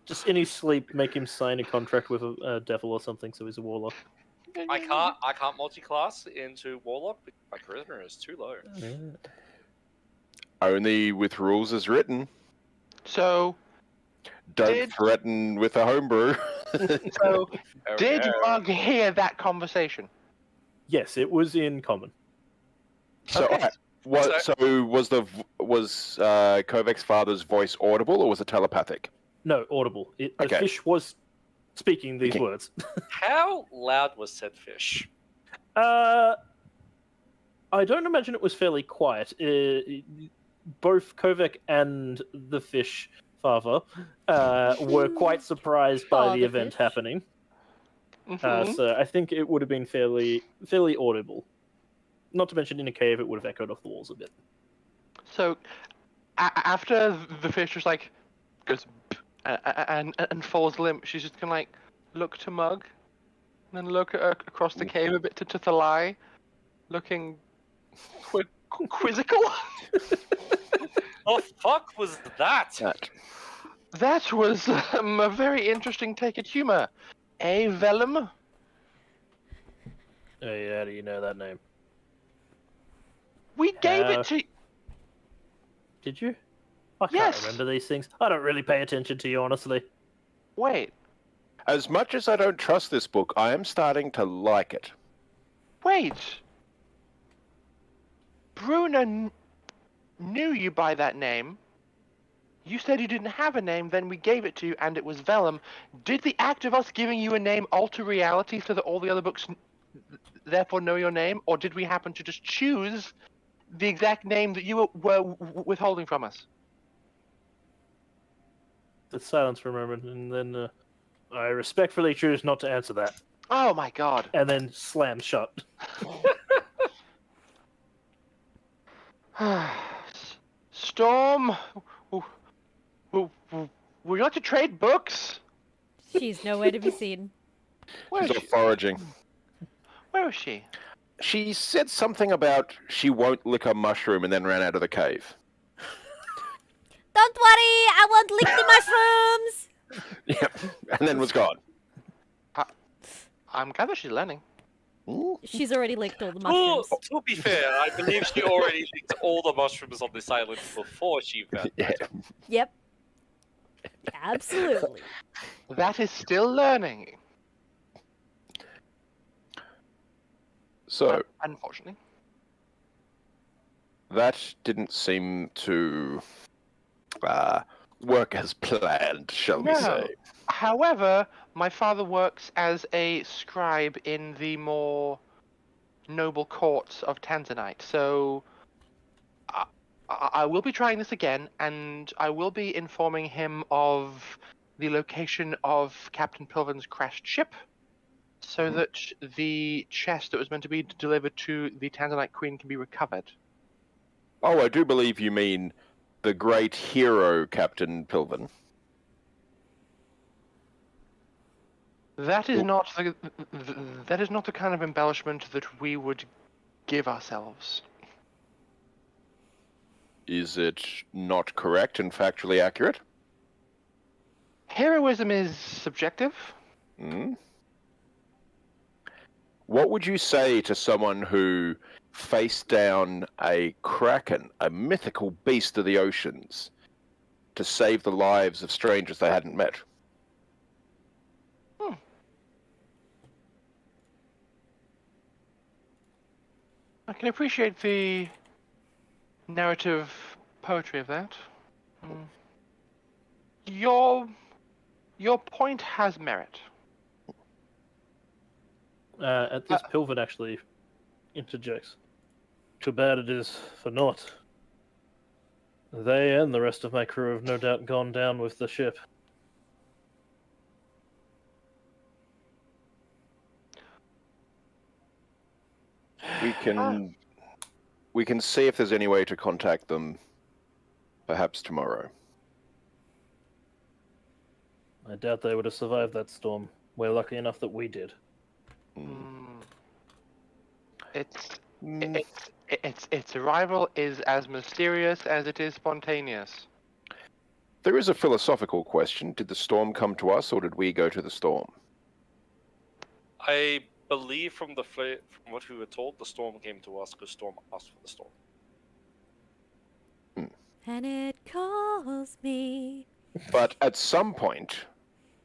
Just in his sleep, make him sign a contract with a devil or something, so he's a warlock. I can't multi-class into Warlock because my charisma is too low. Only with rules as written. So, Don't threaten with a homebrew. Did Mug hear that conversation? Yes, it was in common. So, Okay. was Kovac's father's voice audible or was it telepathic? No, audible. The Okay. fish was speaking these words. How loud was said fish? I don't imagine it was fairly quiet. Both Kovac and the fish father were quite surprised by Father the event fish. happening. Mhm. So I think it would have been fairly audible. Not to mention in a cave, it would have echoed off the walls a bit. So, after the fish just like goes and falls limp, she's just gonna like look to Mug, and then look across the cave a bit to Thalai, looking quizzical. The fuck was that? That was a very interesting take at humor. Vellum? Oh yeah, how do you know that name? We gave it to. Did you? I can't Yes. remember these things. I don't really pay attention to you, honestly. Wait. As much as I don't trust this book, I am starting to like it. Wait. Bruna knew you by that name. You said you didn't have a name, then we gave it to you, and it was Vellum. Did the act of us giving you a name alter reality so that all the other books therefore know your name, or did we happen to just choose the exact name that you were withholding from us? The silence for a moment, and then I respectfully choose not to answer that. Oh my god. And then slam shut. Storm, Would you like to trade books? She's nowhere to be seen. Where She's is off she? foraging. Where is she? She said something about she won't lick a mushroom and then ran out of the cave. Don't worry, I won't lick the mushrooms! Yep, and then was gone. I'm glad that she's learning. Ooh. She's already licked all the mushrooms. To be fair, I believe she already licked all the mushrooms on this island before she found Yeah. Yep. Absolutely. That is still learning. So Unfortunately. that didn't seem to work as planned, shall we No. say. However, my father works as a scribe in the more noble courts of Tanzanite, so I will be trying this again, and I will be informing him of the location of Captain Pilvin's crashed ship, so that the chest that was meant to be delivered to the Tanzanite Queen can be recovered. Oh, I do believe you mean the great hero, Captain Pilvin. That is not the kind of embellishment that we would give ourselves. Is it not correct and factually accurate? Heroism is subjective. Hmm? What would you say to someone who faced down a kraken, a mythical beast of the oceans, to save the lives of strangers they hadn't met? I can appreciate the narrative poetry of that. Your point has merit. At this, Pilvin actually interjects. Too bad it is for naught. They and the rest of my crew have no doubt gone down with the ship. We can see if there's any way to contact them, perhaps tomorrow. I doubt they would have survived that storm. We're lucky enough that we did. Its arrival is as mysterious as it is spontaneous. There is a philosophical question. Did the storm come to us, or did we go to the storm? I believe from what we were told, the storm came to us because Storm asked for the storm. And it calls me. But at some point,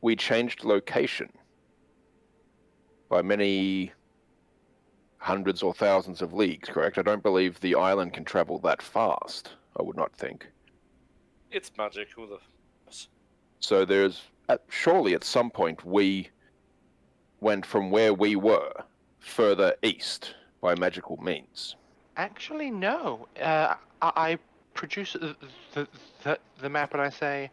we changed location by many hundreds or thousands of leagues, correct? I don't believe the island can travel that fast, I would not think. It's magic, who the... So surely at some point we went from where we were further east by magical means. Actually, no. I produce the map and I say,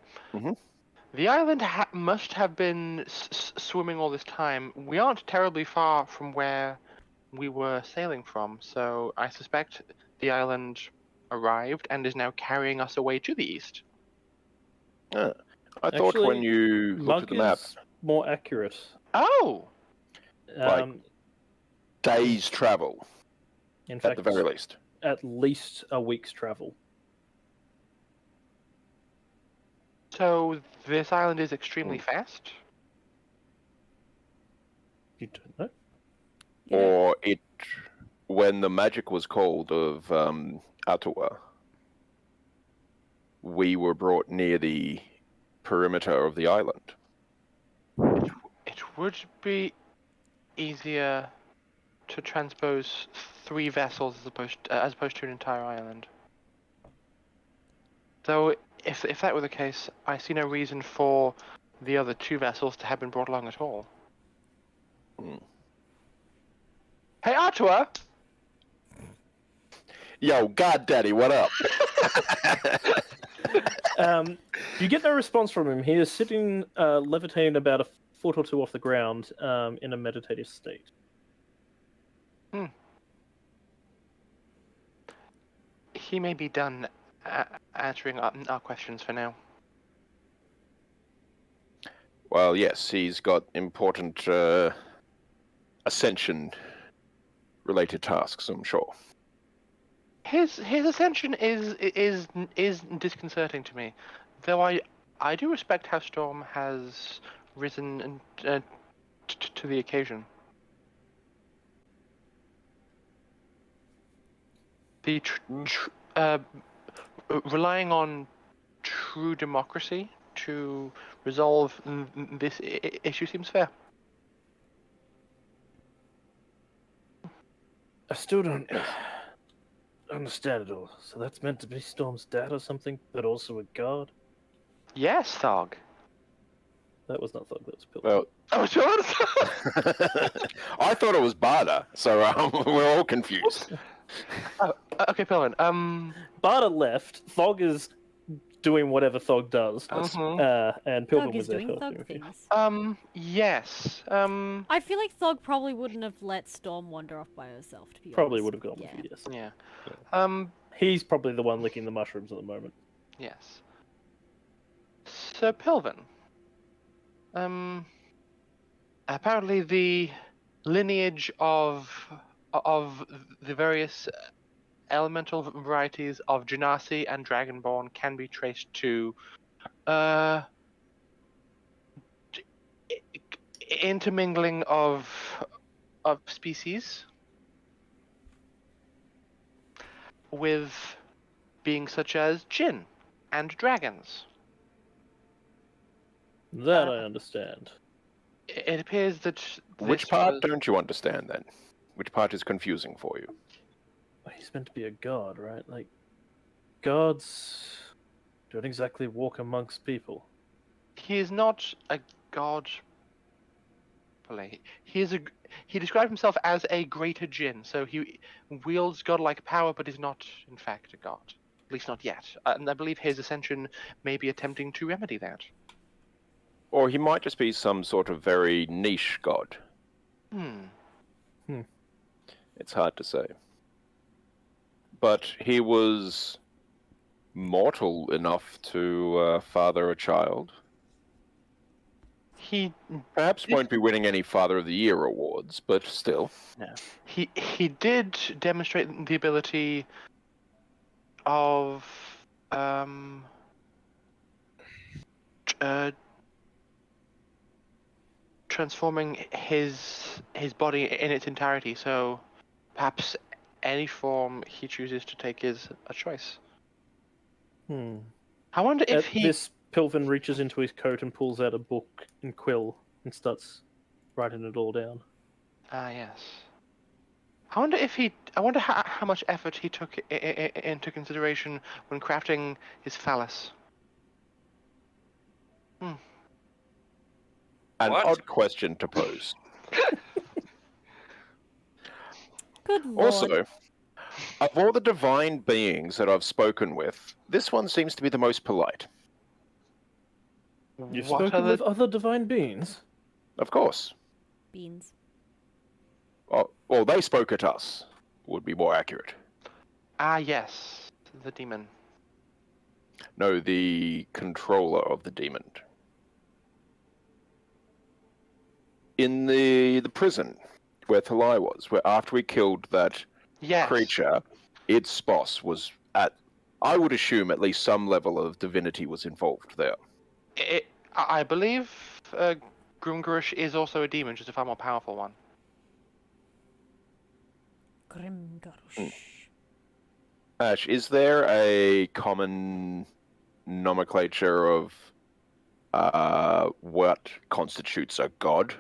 the island must have been swimming all this time. We aren't terribly far from where we were sailing from, so I suspect the island arrived and is now carrying us away to the east. I thought when you looked at the map... is more accurate. Oh! Days' travel, In fact, at the very least. At least a week's travel. So this island is extremely fast? You don't know? Or when the magic was called of Atua, we were brought near the perimeter of the island. It would be easier to transpose 3 vessels as opposed to an entire island. Though, if that were the case, I see no reason for the other 2 vessels to have been brought along at all. Hey, Atua! Yo, goddaddy, what up? You get no response from him. He is sitting, levitating about a foot or 2 off the ground, in a meditative state. He may be done answering our questions for now. Well, yes, he's got important ascension-related tasks, I'm sure. His ascension is disconcerting to me, though I do respect how Storm has risen to the occasion. The relying on true democracy to resolve this issue seems fair. I still don't understand it all. So that's meant to be Storm's dad or something, but also a god? Yes, Thog. That was not Thug, that was Pillar. Well, Oh, sure. I thought it was Barda, so we're all confused. Okay, Pillman. Barda left. Thog is doing whatever Thog does. And Pilgrim Thug was is there doing helping Thug with you. things. Yes. I feel like Thug probably wouldn't have let Storm wander off by herself, to be Probably honest. would have gone Yeah. with you, yes. Yeah. He's probably the one licking the mushrooms at the moment. Yes. So, Pilvin. Apparently the lineage of the various elemental varieties of Genasi and Dragonborn can be traced to intermingling of species with beings such as Jinn and dragons. That I understand. It appears that Which this part was- don't you understand, then? Which part is confusing for you? He's meant to be a god, right? Like, gods don't exactly walk amongst people. He is not a god. He described himself as a greater Jinn, so he wields godlike power, but is not, in fact, a god. At least not yet. And I believe his ascension may be attempting to remedy that. Or he might just be some sort of very niche god. It's hard to say. But he was mortal enough to father a child. He Perhaps won't be winning any Father of the Year awards, but still. he did demonstrate the ability of transforming his body in its entirety. So perhaps any form he chooses to take is a choice. I wonder if This Pilvin reaches into his coat and pulls out a book and quill and starts writing it all down. Yes. I wonder how much effort he took into consideration when crafting his phallus. An What? odd question to pose. Good lord. Also, of all the divine beings that I've spoken with, this one seems to be the most polite. You've What spoken other- with other divine beings? Of course. Beans. Oh, well, they spoke at us, would be more accurate. Ah, yes, the demon. No, the controller of the demon. In the prison where Thalai was, where after we killed that Yes. creature, its boss was at, I would assume, at least some level of divinity was involved there. I believe Grumgarush is also a demon, just a far more powerful one. Grimgarush. Ash, is there a common nomenclature of what constitutes a god?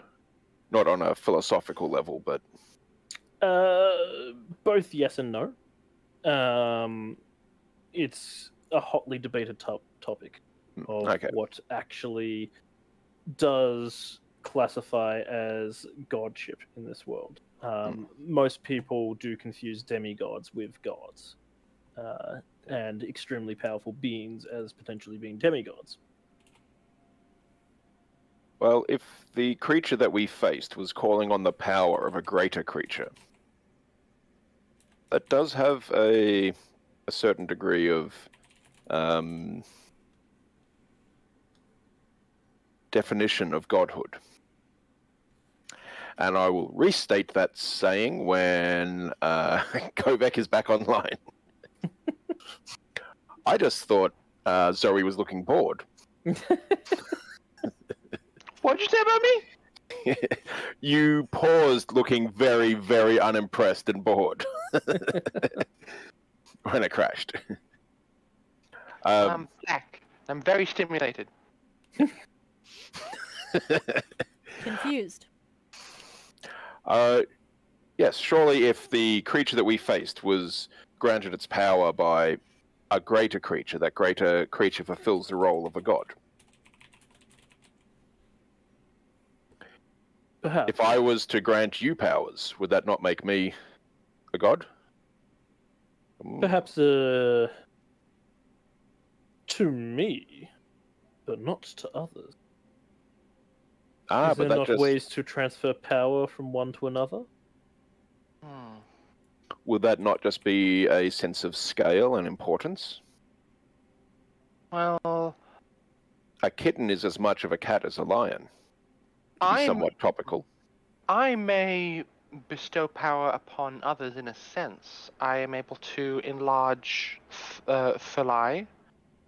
Not on a philosophical level, but... Both yes and no. It's a hotly debated topic of what actually does classify as godship in this world. Most people do confuse demigods with gods, and extremely powerful beings as potentially being demigods. Well, if the creature that we faced was calling on the power of a greater creature, that does have a certain degree of definition of godhood. And I will restate that saying when Kovek is back online. I just thought Zoe was looking bored. What'd you say about me? You paused looking very, very unimpressed and bored when it crashed. I'm back. I'm very stimulated. Confused. Yes, surely if the creature that we faced was granted its power by a greater creature, that greater creature fulfills the role of a god. Perhaps. If I was to grant you powers, would that not make me a god? Perhaps to me, but not to others. Is there but that not just... ways to transfer power from one to another? Would that not just be a sense of scale and importance? Well, A kitten is as much of a cat as a lion. To be somewhat topical. I may bestow power upon others in a sense. I am able to enlarge Thalai,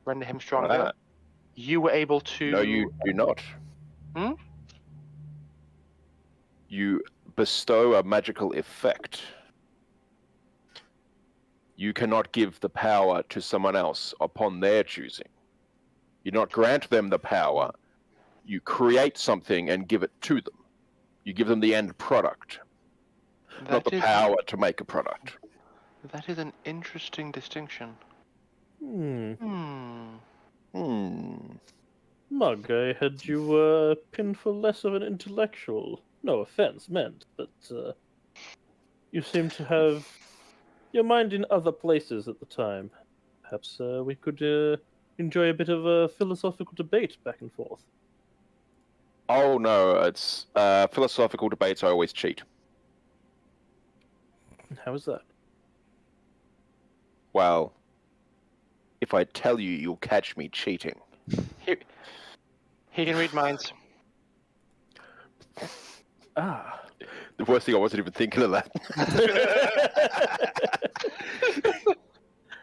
render him stronger. You were able to... No, you do not. Hmm? You bestow a magical effect. You cannot give the power to someone else upon their choosing. You not grant them the power. You create something and give it to them. You give them the end product, not the power to make a product. That is an interesting distinction. Mug, I had you pinned for less of an intellectual. No offense meant, but you seem to have your mind in other places at the time. Perhaps we could enjoy a bit of a philosophical debate back and forth. Oh no, it's philosophical debates. I always cheat. How is that? Well, if I tell you, you'll catch me cheating. He can read minds. Ah. The worst thing, I wasn't even thinking of that.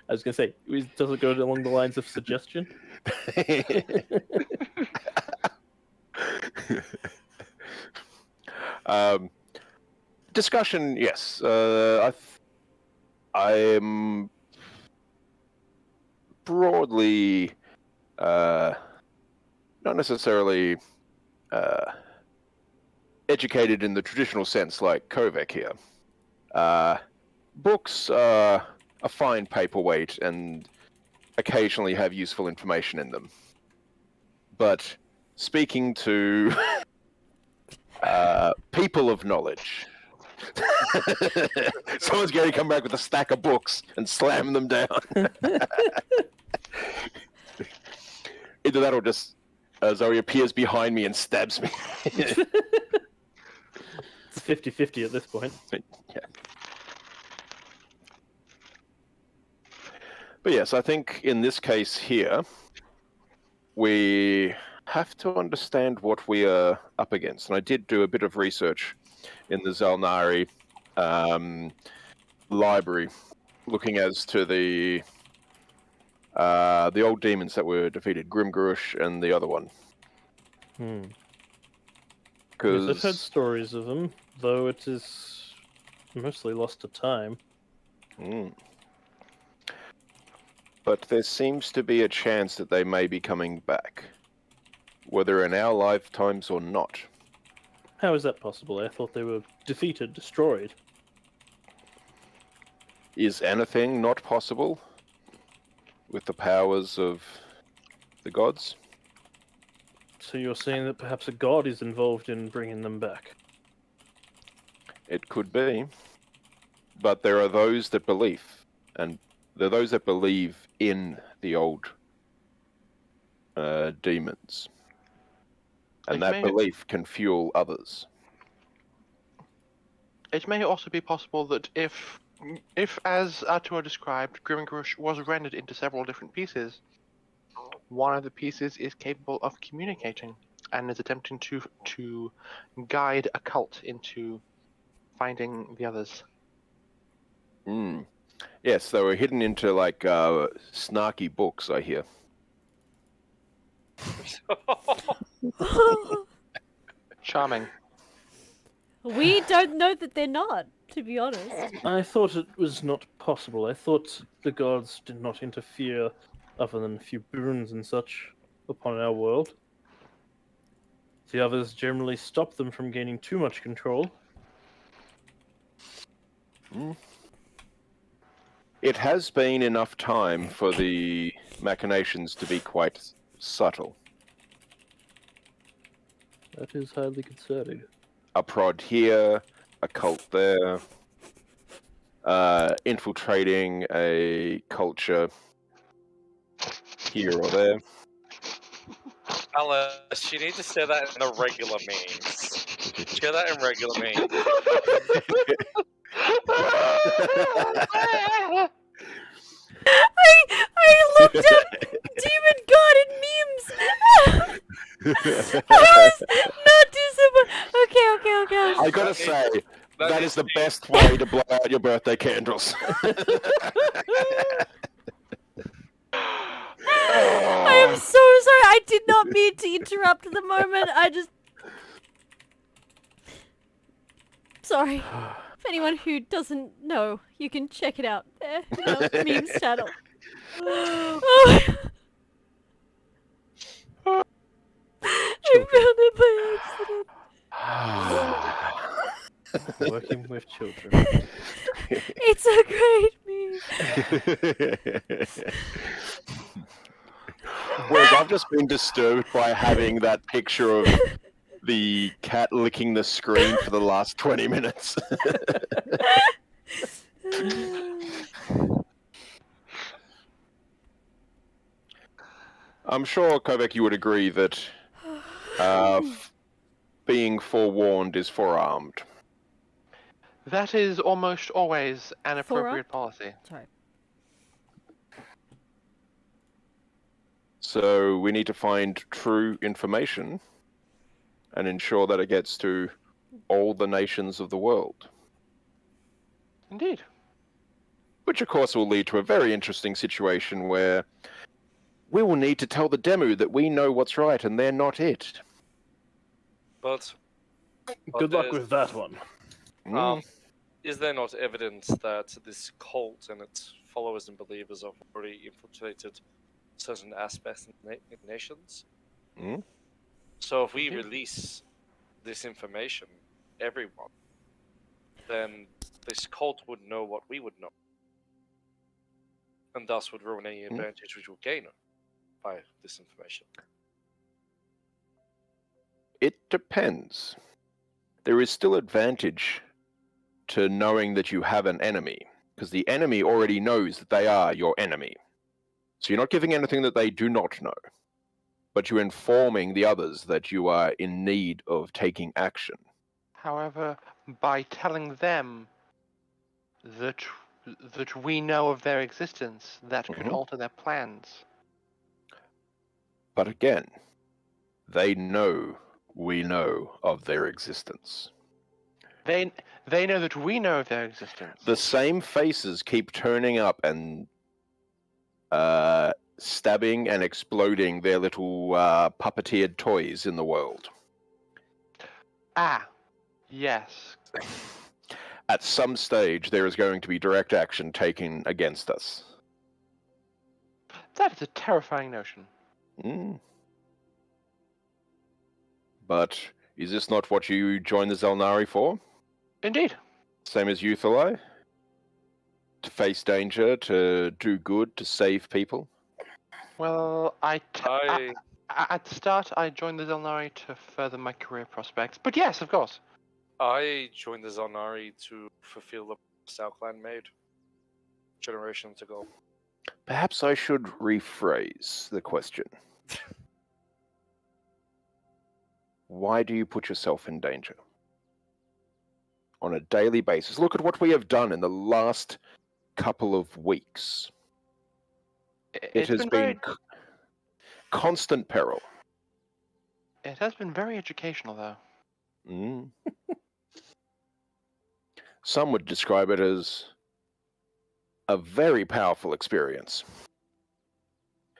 I was going to say, does it go along the lines of suggestion? Discussion, yes. I'm broadly not necessarily educated in the traditional sense like Kovek here. Books are a fine paperweight and occasionally have useful information in them. But speaking to people of knowledge, someone's going to come back with a stack of books and slam them down. Either that or just Zoe appears behind me and stabs me. It's 50-50 at this point. Yeah. But yes, I think in this case here, we have to understand what we are up against. And I did do a bit of research in the Xel'nari library, looking as to the old demons that were defeated, Grimgurush and the other one. Yes, I've heard stories of them, though it is mostly lost to time. But there seems to be a chance that they may be coming back, whether in our lifetimes or not. How is that possible? I thought they were defeated, destroyed. Is anything not possible with the powers of the gods? So you're saying that perhaps a god is involved in bringing them back? It could be. But there are those that believe, and there are those that believe in the old demons. And that belief can fuel others. It may also be possible that if as Arturo described, Grimgurush was rendered into several different pieces, one of the pieces is capable of communicating. and is attempting to guide a cult into finding the others. Yes, they were hidden into like snarky books, I hear. Charming. We don't know that they're not, to be honest. I thought it was not possible. I thought the gods did not interfere, other than a few boons and such, upon our world. The others generally stop them from gaining too much control. It has been enough time for the machinations to be quite subtle. That is highly concerning. A prod here, a cult there, infiltrating a culture here or there. Alice, you need to say that in the regular means. Share that in regular means. I looked up Demon God in memes! I was not disappointed. Okay. I gotta say, that is the best way to blow out your birthday candles. I am so sorry. I did not mean to interrupt the moment. I just... Sorry. If anyone who doesn't know, you can check it out there in our memes channel. Oh. I found it by accident. Working with children. It's a great meme. Whereas I've just been disturbed by having that picture of the cat licking the screen for the last 20 minutes. I'm sure, Kovac, you would agree that being forewarned is forearmed. That is almost always an appropriate policy. Sorry. So we need to find true information and ensure that it gets to all the nations of the world. Indeed. Which, of course, will lead to a very interesting situation where we will need to tell the Demu that we know what's right and they're not it. But Good luck with that one. Is there not evidence that this cult and its followers and believers have already infiltrated certain aspects in nations? So if we release this information, everyone, then this cult would know what we would know. And thus would ruin any advantage which will gain by this information. It depends. There is still advantage to knowing that you have an enemy, because the enemy already knows that they are your enemy. So you're not giving anything that they do not know, but you're informing the others that you are in need of taking action. However, by telling them that we know of their existence, that could alter their plans. But again, they know we know of their existence. They know that we know of their existence. The same faces keep turning up and stabbing and exploding their little puppeteered toys in the world. Ah, yes. At some stage, there is going to be direct action taken against us. That is a terrifying notion. But is this not what you joined the Xel'nari for? Indeed. Same as you, Thalai? To face danger, to do good, to save people? Well, at the start, I joined the Xel'nari to further my career prospects. But yes, of course. I joined the Xel'nari to fulfill the promise our clan made generations ago. Perhaps I should rephrase the question. Why do you put yourself in danger? On a daily basis. Look at what we have done in the last couple of weeks. It has been constant peril. It has been very educational, though. Mm. Some would describe it as a very powerful experience.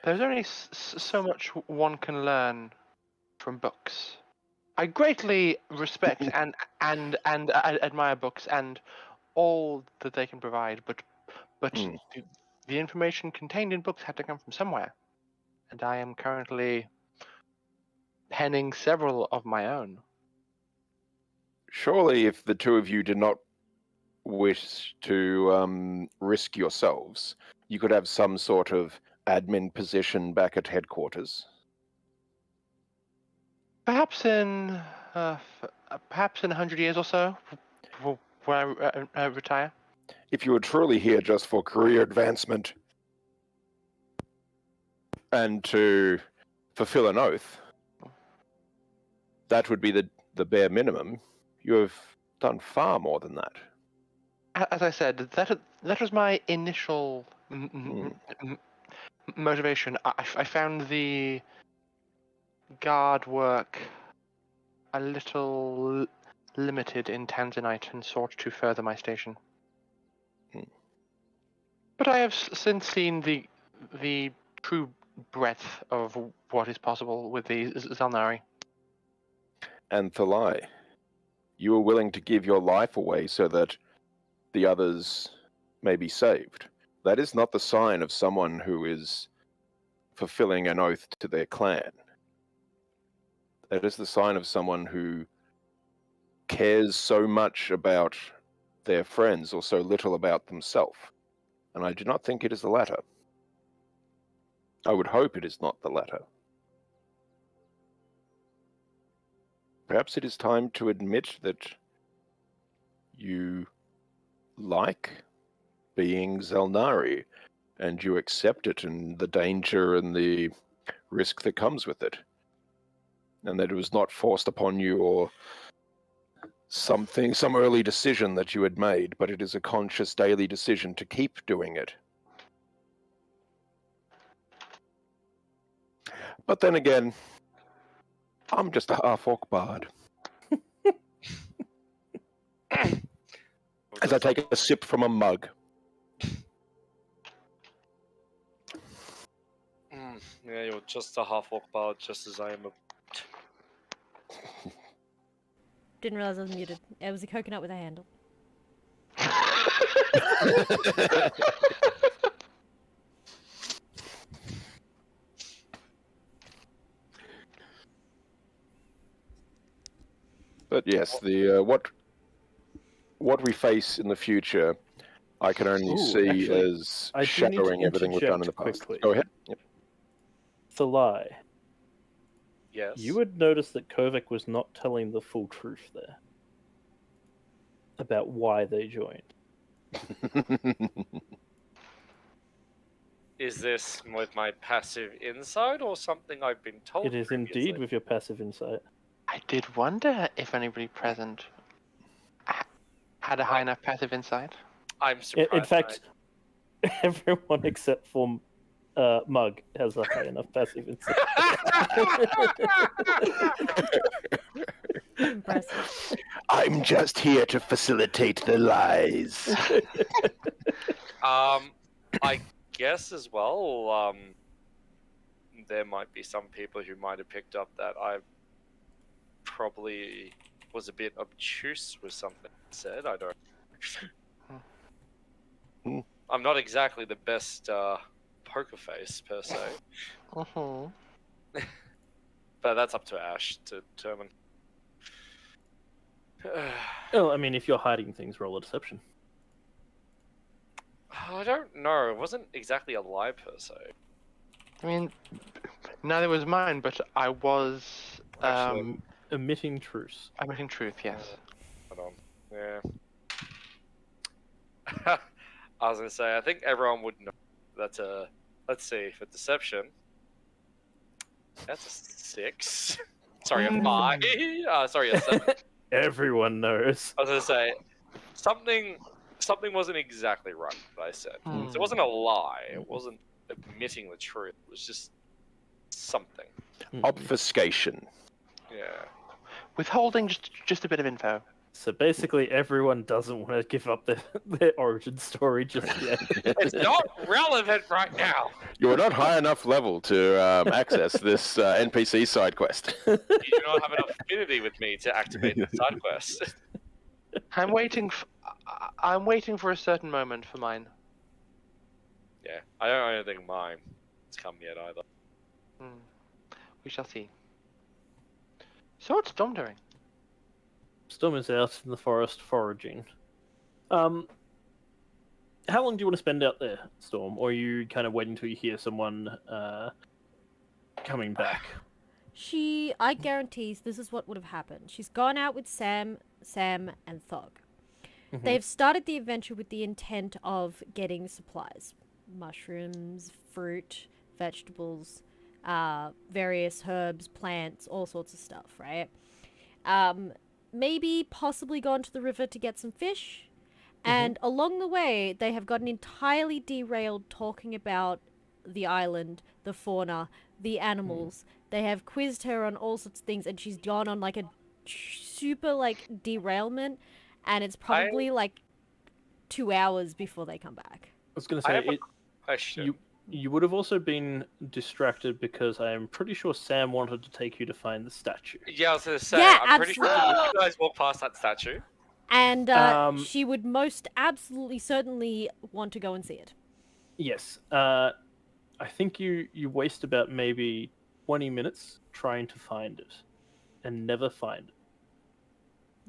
There's only so much one can learn from books. I greatly respect and admire books and all that they can provide, but Mm. the information contained in books had to come from somewhere, and I am currently penning several of my own. Surely, if the two of you did not wish to risk yourselves, you could have some sort of admin position back at headquarters. Perhaps in 100 years or so, when I retire. If you were truly here just for career advancement and to fulfill an oath, that would be the bare minimum. You have done far more than that. As I said, that was my initial motivation. I found the guard work a little limited in Tanzanite and sought to further my station. But I have since seen the true breadth of what is possible with the Xel'nari. And Thalai, you were willing to give your life away so that the others may be saved. That is not the sign of someone who is fulfilling an oath to their clan. That is the sign of someone who cares so much about their friends or so little about themselves. And I do not think it is the latter. I would hope it is not the latter. Perhaps it is time to admit that you like being Xel'nari, and you accept it and the danger and the risk that comes with it. And that it was not forced upon you or some early decision that you had made, but it is a conscious daily decision to keep doing it. But then again, I'm just a half-orc bard. As I take a sip from a mug. Yeah, you're just a half-orc bard, just as I am a... Didn't realize I was muted. It was a coconut with a handle. But yes, the what we face in the future, I can only see actually, as I do need to shadowing everything we've done in the interject past. quickly. Go ahead. Yep. Thalai, Yes. you would notice that Kovac was not telling the full truth there about why they joined. Is this with my passive insight or something I've been told? It is previously? indeed with your passive insight. I did wonder if anybody present had a high enough passive insight. I'm surprised. In fact, everyone except for Mug has a high enough passive insight. Impressive. I'm just here to facilitate the lies. I guess as well, there might be some people who might have picked up that I probably was a bit obtuse with something said. I don't. I'm not exactly the best poker face per se, but that's up to Ash to determine. Well, I mean, if you're hiding things, roll a deception. I don't know. It wasn't exactly a lie per se. I mean, neither was mine, but I was Actually, Omitting truths. omitting truth. Yes. Hold on. Yeah. I was gonna say, I think everyone would know that's a. Let's see, for deception. That's a 6. Sorry, a 5. Sorry, a 7. Everyone knows. I was gonna say, something wasn't exactly right. What I said. So it wasn't a lie. It wasn't admitting the truth. It was just something. Obfuscation. Yeah. Withholding just a bit of info. So basically, everyone doesn't want to give up their origin story just yet. It's not relevant right now. You are not high enough level to access this NPC side quest. You do not have enough affinity with me to activate the side quest. I'm waiting. I'm waiting for a certain moment for mine. Yeah, I don't think mine has come yet either. We shall see. So what's Dom doing? Storm is out in the forest foraging. How long do you want to spend out there, Storm? Or are you kind of waiting till you hear someone coming back? I guarantees this is what would have happened. She's gone out with Sam, and Thog. They've started the adventure with the intent of getting supplies. Mushrooms, fruit, vegetables, various herbs, plants, all sorts of stuff, right? Maybe possibly gone to the river to get some fish. And along the way, they have gotten entirely derailed talking about the island, the fauna, the animals. They have quizzed her on all sorts of things, and she's gone on like a super like derailment, and it's probably like 2 hours before they come back. I was going to I say, have a question. you would have also been distracted because I am pretty sure Sam wanted to take you to find the statue. Yeah, I was going to say, Yeah, I'm pretty sure absolutely. you guys walk past that statue. And she would most absolutely certainly want to go and see it. Yes. I think you waste about maybe 20 minutes trying to find it and never find it.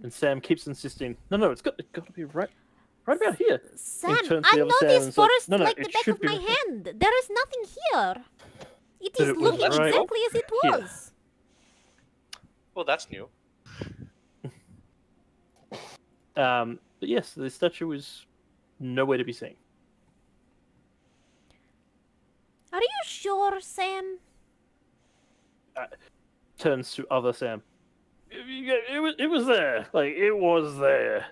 And Sam keeps insisting, no, it's got to be right about here. Sam, turns to I the other know Sam this and is like, forest "No, like it the back should of be my right hand. There is nothing here. It But is it was looking right exactly as it here." was. Well, that's new. But yes, the statue is nowhere to be seen. Are you sure, Sam? Turns to other Sam. It was there. Like, it was there.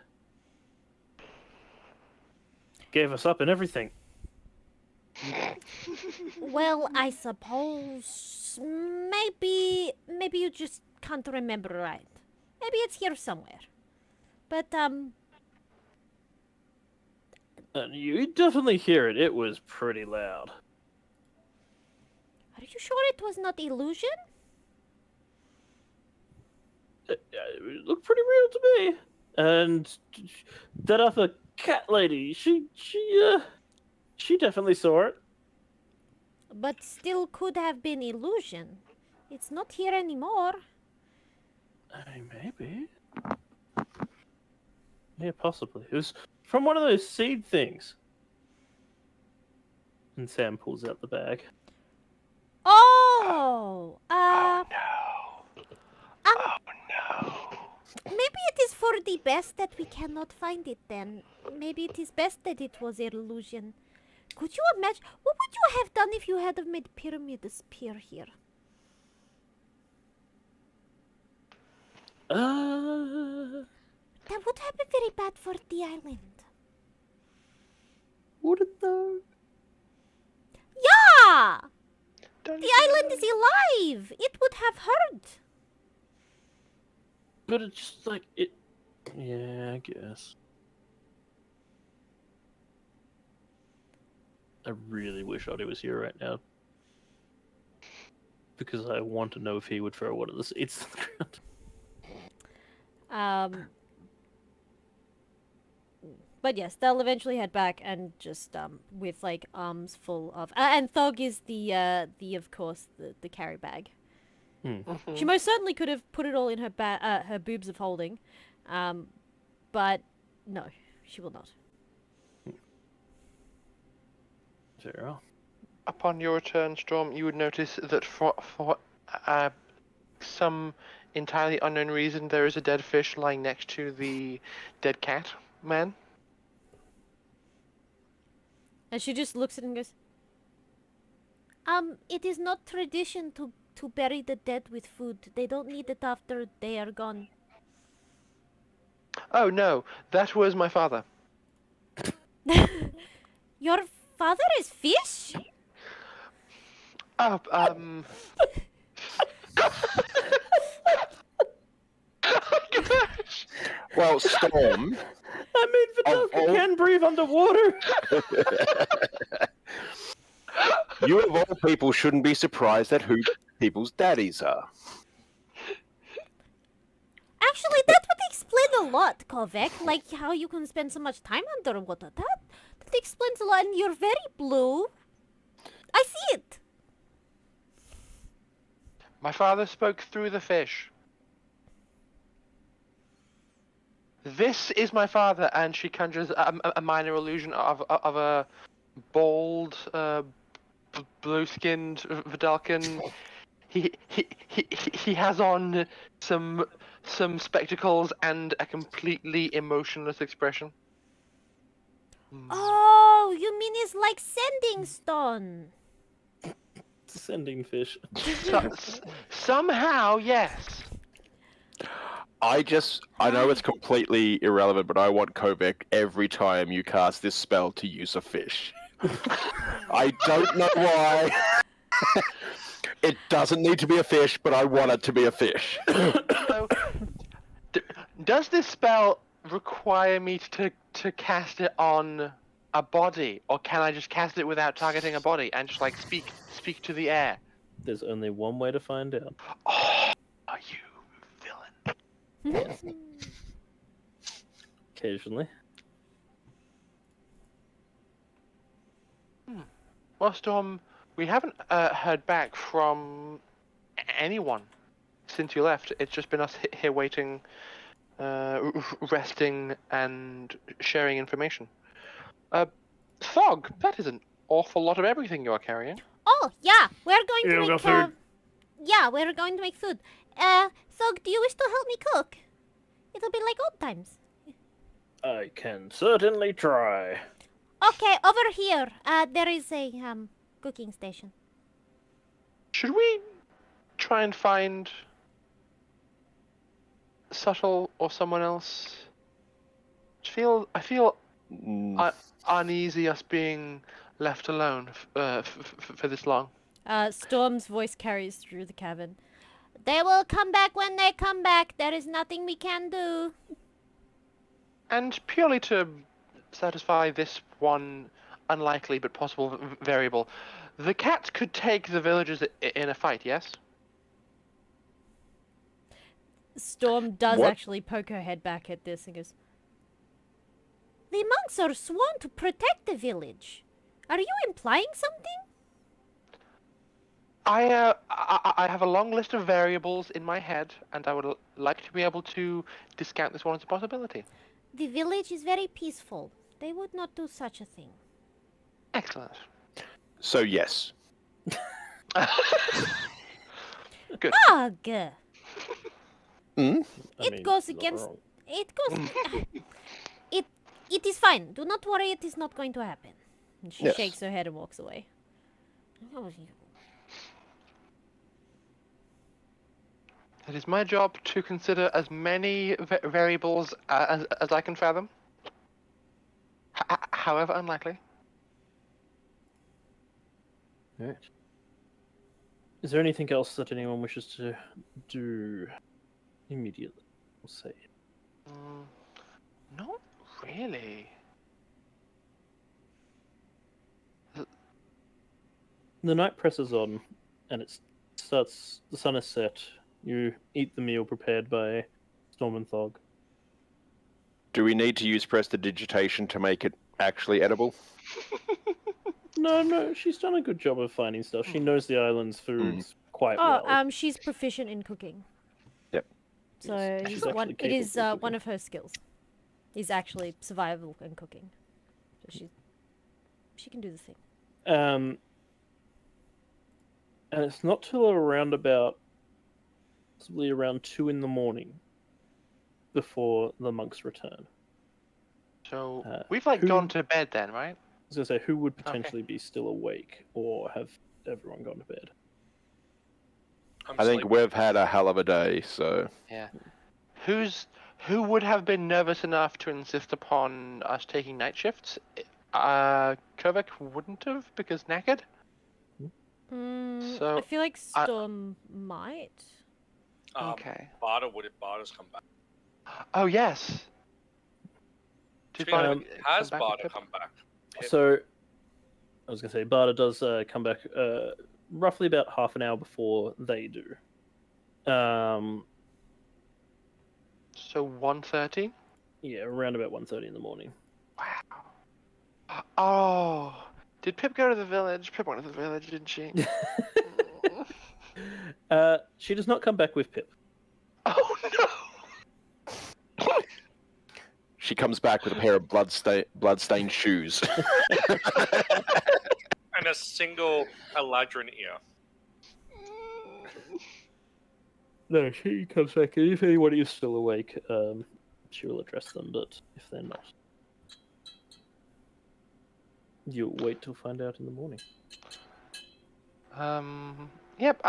Gave us up and everything. Well, I suppose maybe you just can't remember right. Maybe it's here somewhere. But You definitely hear it. It was pretty loud. are you sure it was not illusion? It looked pretty real to me. And that other cat lady, she definitely saw it. But still could have been illusion. It's not here anymore. Maybe. Yeah, possibly. It was from one of those seed things. And Sam pulls out the bag. Oh, no. maybe it is for the best that we cannot find it then. Maybe it is best that it was illusion. Could you imagine? What would you have done if you had have made pyramids appear here? That would have been very bad for the island. Would it though? Yeah! The island is alive! It would have hurt. But it's just like it. Yeah, I guess. I really wish Oddie was here right now. Because I want to know if he would throw one of the seeds to the ground. But yes, they'll eventually head back and just with like arms full of and Thog is the of course the carry bag. She most certainly could have put it all in her her boobs of holding, but no, she will not. Fair. Upon your return, Storm, you would notice that for some entirely unknown reason, there is a dead fish lying next to the dead cat man. And she just looks at him and goes, it is not tradition to bury the dead with food. They don't need it after they are gone. Oh no, that was my father. Your father is fish? Well, Storm. I mean, Vidalka can breathe underwater. You of all people shouldn't be surprised at who people's daddies are. Actually, that would explain a lot, Kovek. Like how you can spend so much time underwater. That explains a lot. And you're very blue. I see it. My father spoke through the fish. This is my father, and she conjures a minor illusion of a bald, blue-skinned Vidalcan. He has on some spectacles and a completely emotionless expression. Oh, you mean it's like sending stone? Sending fish. Somehow, yes. I know it's completely irrelevant, but I want Kovek every time you cast this spell to use a fish. I don't know why. It doesn't need to be a fish, but I want it to be a fish. So, does this spell require me to cast it on a body, or can I just cast it without targeting a body and just like speak to the air? There's only one way to find out. Oh, are you villain? Occasionally. Well, Storm, we haven't heard back from anyone since you left. It's just been us here waiting, resting, and sharing information. Fog, that is an awful lot of everything you are carrying. Oh, yeah. We're going to Yeah, we make got food. Yeah, we're going to make food. Thug, do you wish to help me cook? It'll be like old times. I can certainly try. Okay, over here. There is a cooking station. Should we try and find Subtle or someone else? I feel uneasy us being left alone for this long. Storm's voice carries through the cavern. They will come back when they come back. There is nothing we can do. And purely to satisfy this one unlikely but possible variable, the cat could take the villagers in a fight, yes? Storm does What? actually poke her head back at this and goes, the monks are sworn to protect the village. Are you implying something? I have a long list of variables in my head, and I would like to be able to discount this one as a possibility. The village is very peaceful. They would not do such a thing. Excellent. So yes. Good. Ugh! It goes he's not against. wrong. It goes. It is fine. Do not worry. It is not going to happen. And she Yes. shakes her head and walks away. It is my job to consider as many variables as I can fathom. However unlikely. Right. Is there anything else that anyone wishes to do immediately? We'll say. Not really. The night presses on, and it starts. The sun is set. You eat the meal prepared by Storm and Thog. Do we need to use prestidigitation to make it actually edible? No, she's done a good job of finding stuff. She knows the island's foods quite well. She's proficient in cooking. Yep. So Yes, she's actually it is capable of one cooking. of her skills. Is actually survival and cooking. So she can do the thing. And it's not till around about possibly around 2 a.m. before the monks return. So we've who- gone to bed then, right? I was gonna say, who would potentially be still awake, or have everyone gone to bed? I think we've had a hell of a day, so Yeah. Who would have been nervous enough to insist upon us taking night shifts? Kovac wouldn't have because knackered. So, I feel like Storm might. Okay. Barter's come back. Oh yes. Did Speaking of Barda which, has come back with Barda Pip? come back? Pip. So, I was going to say, Barda does come back roughly about half an hour before they do. So 1:30. Yeah, around about 1:30 in the morning. Wow. Oh, did Pip go to the village? Pip went to the village, didn't she? She does not come back with Pip. Oh no! She comes back with a pair of bloodstained shoes. And a single Eladrin ear. No, she comes back. If anyone is still awake, she will address them, but if they're not, you'll wait till find out in the morning. Yep.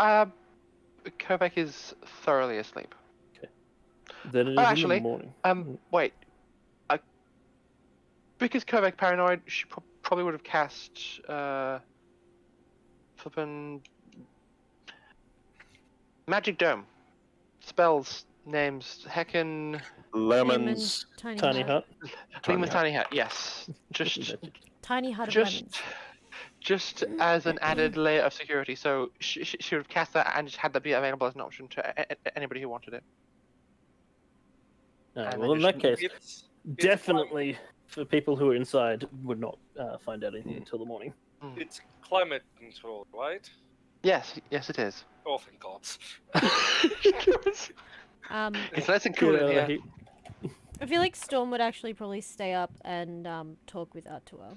Kovac is thoroughly asleep. Then it is actually, in the morning. Wait. Because Kovac paranoid, she probably would have cast flippin' Magic Dome. Spells, names, heckin' Lemons. Tiny hut. Lemon's Tiny Hat, yes. Tiny hut of Just lemons. just as an added layer of security. So she would have cast that and just had that be available as an option to anybody who wanted it. And Well, in then that case, It's definitely for people who are inside would not find out anything until the morning. It's climate control, right? Yes, it is. Oh, thank gods. It's nice and cool in here. Heat. I feel like Storm would actually probably stay up and talk with Artua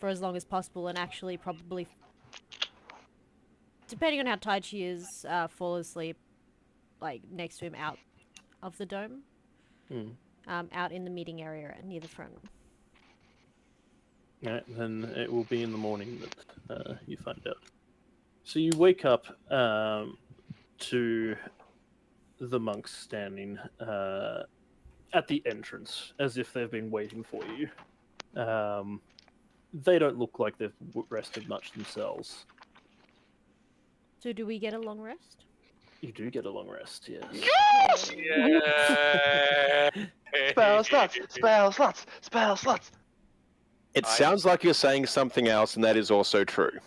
for as long as possible, and actually probably, depending on how tired she is, fall asleep like next to him out of the dome, out in the meeting area near the front. Right, then it will be in the morning that you find out. So you wake up to the monks standing at the entrance, as if they've been waiting for you. They don't look like they've rested much themselves. So do we get a long rest? You do get a long rest, yes. Yes! Yeah. Spell slots! Spell slots! Spell slots! It sounds like you're saying something else, and that is also true.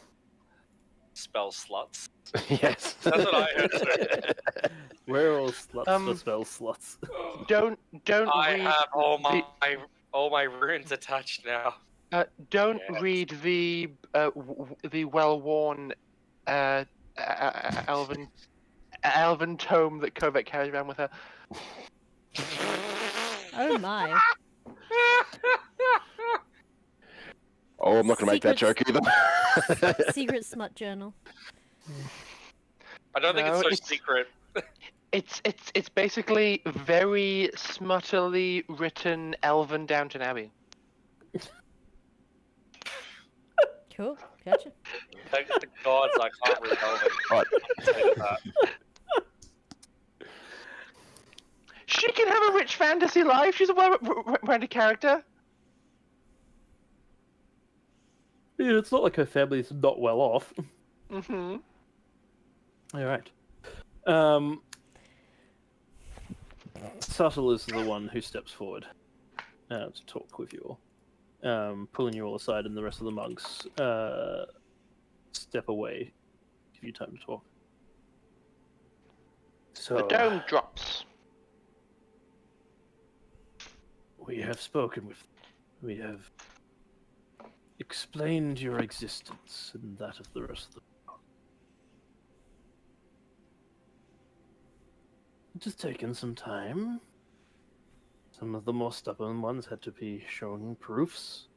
Spell sluts. Yes. That's what I heard too. We're all sluts for spell slots. Don't I read have all my runes attached now. don't Yes. read the well-worn elven tome that Kovac carries around with her. Oh my. Oh, I'm not going to make that joke either. Secret smut journal. I don't think it's No, so it's- secret. It's basically very smuttily written elven Downton Abbey. Cool. Gotcha. Thank the gods I can't read Elven. Right. I'll tell you that. She can have a rich fantasy life. She's a well-rounded character. Yeah, it's not like her family's not well off. Mm-hmm. All right. Subtle is the one who steps forward to talk with you all, pulling you all aside, and the rest of the monks step away, give you time to talk. So The dome drops. we have spoken with. We have explained your existence and that of the rest of the. It has taken some time. Some of the more stubborn ones had to be shown proofs.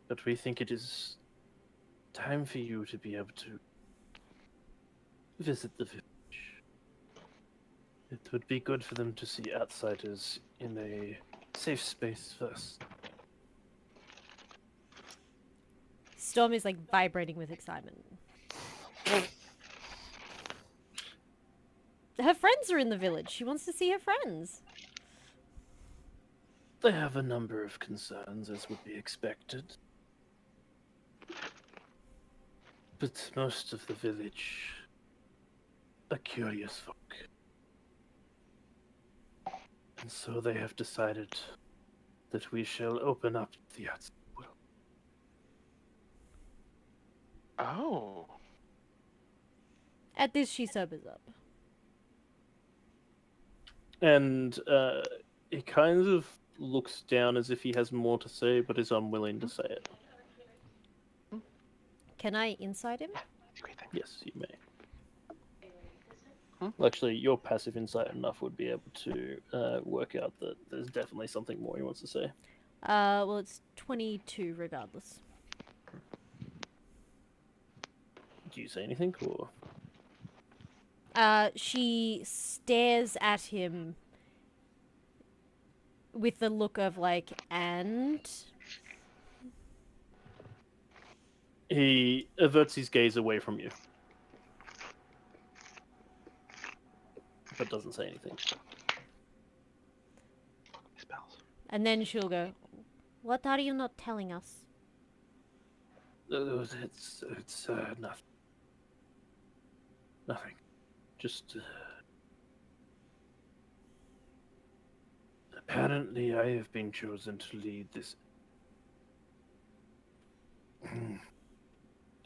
But we think it is time for you to be able to visit the village. It would be good for them to see outsiders in a safe space first. Storm is like vibrating with excitement. Her friends are in the village. She wants to see her friends. They have a number of concerns, as would be expected. But most of the village are curious folk. And so they have decided that we shall open up the outside world. Oh. At this, she sobers up. And he kind of looks down as if he has more to say, but is unwilling to say it. Can I insight him? Great thing. Yes, you may. Actually, your passive insight enough would be able to work out that there's definitely something more he wants to say. Well, it's 22 regardless. Do you say anything, or...? She stares at him with the look of like, and... He averts his gaze away from you. But doesn't say anything. Spells. And then she'll go, what are you not telling us? It's nothing. Nothing. Just... Apparently I have been chosen to lead this...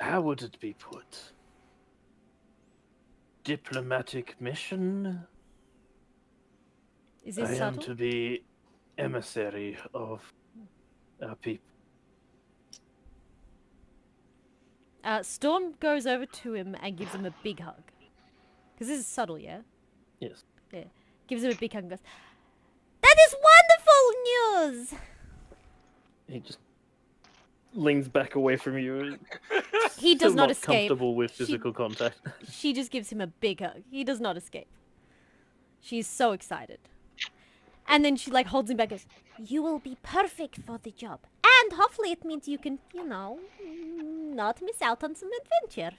How would it be put? Diplomatic mission? Is this I am subtle? to be emissary of our people. Storm goes over to him and gives him a big hug. Because this is subtle, yeah? Yes. Yeah. Gives him a big hug and goes, that is wonderful news! He just leans back away from you. He does Still not escape. Comfortable with She- physical contact. She just gives him a big hug. He does not escape. She's so excited. And then she like holds him back and goes, you will be perfect for the job. And hopefully it means you can, you know, not miss out on some adventure.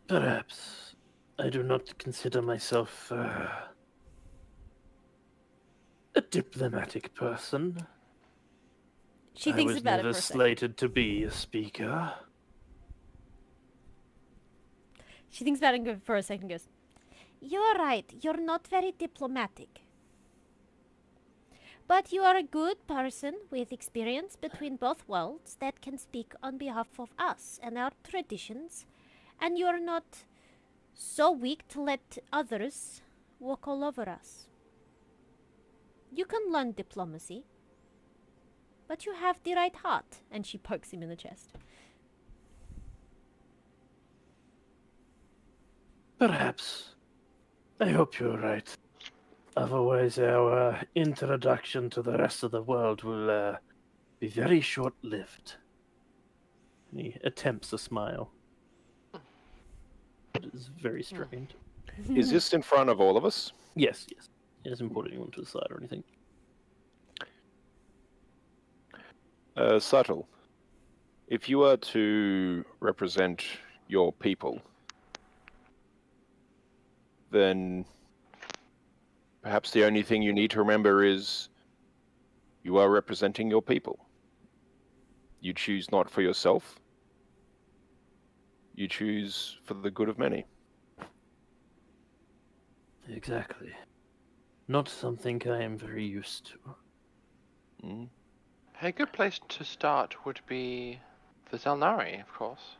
Perhaps. I do not consider myself a diplomatic person. She thinks I was about it never for a second. slated to be a speaker. She thinks about it for a second and goes, you're right, you're not very diplomatic. But you are a good person with experience between both worlds that can speak on behalf of us and our traditions. And you're not so weak to let others walk all over us. You can learn diplomacy, but you have the right heart. And she pokes him in the chest. Perhaps. I hope you're right. Otherwise, our introduction to the rest of the world will be very short-lived. And he attempts a smile. But it's very strained. Is this in front of all of us? Yes, yes. He doesn't put anyone to the side or anything. Subtle. If you are to represent your people, then perhaps the only thing you need to remember is you are representing your people. You choose not for yourself. You choose for the good of many. Exactly. Not something I am very used to. Mm. A good place to start would be the Xel'nari, of course.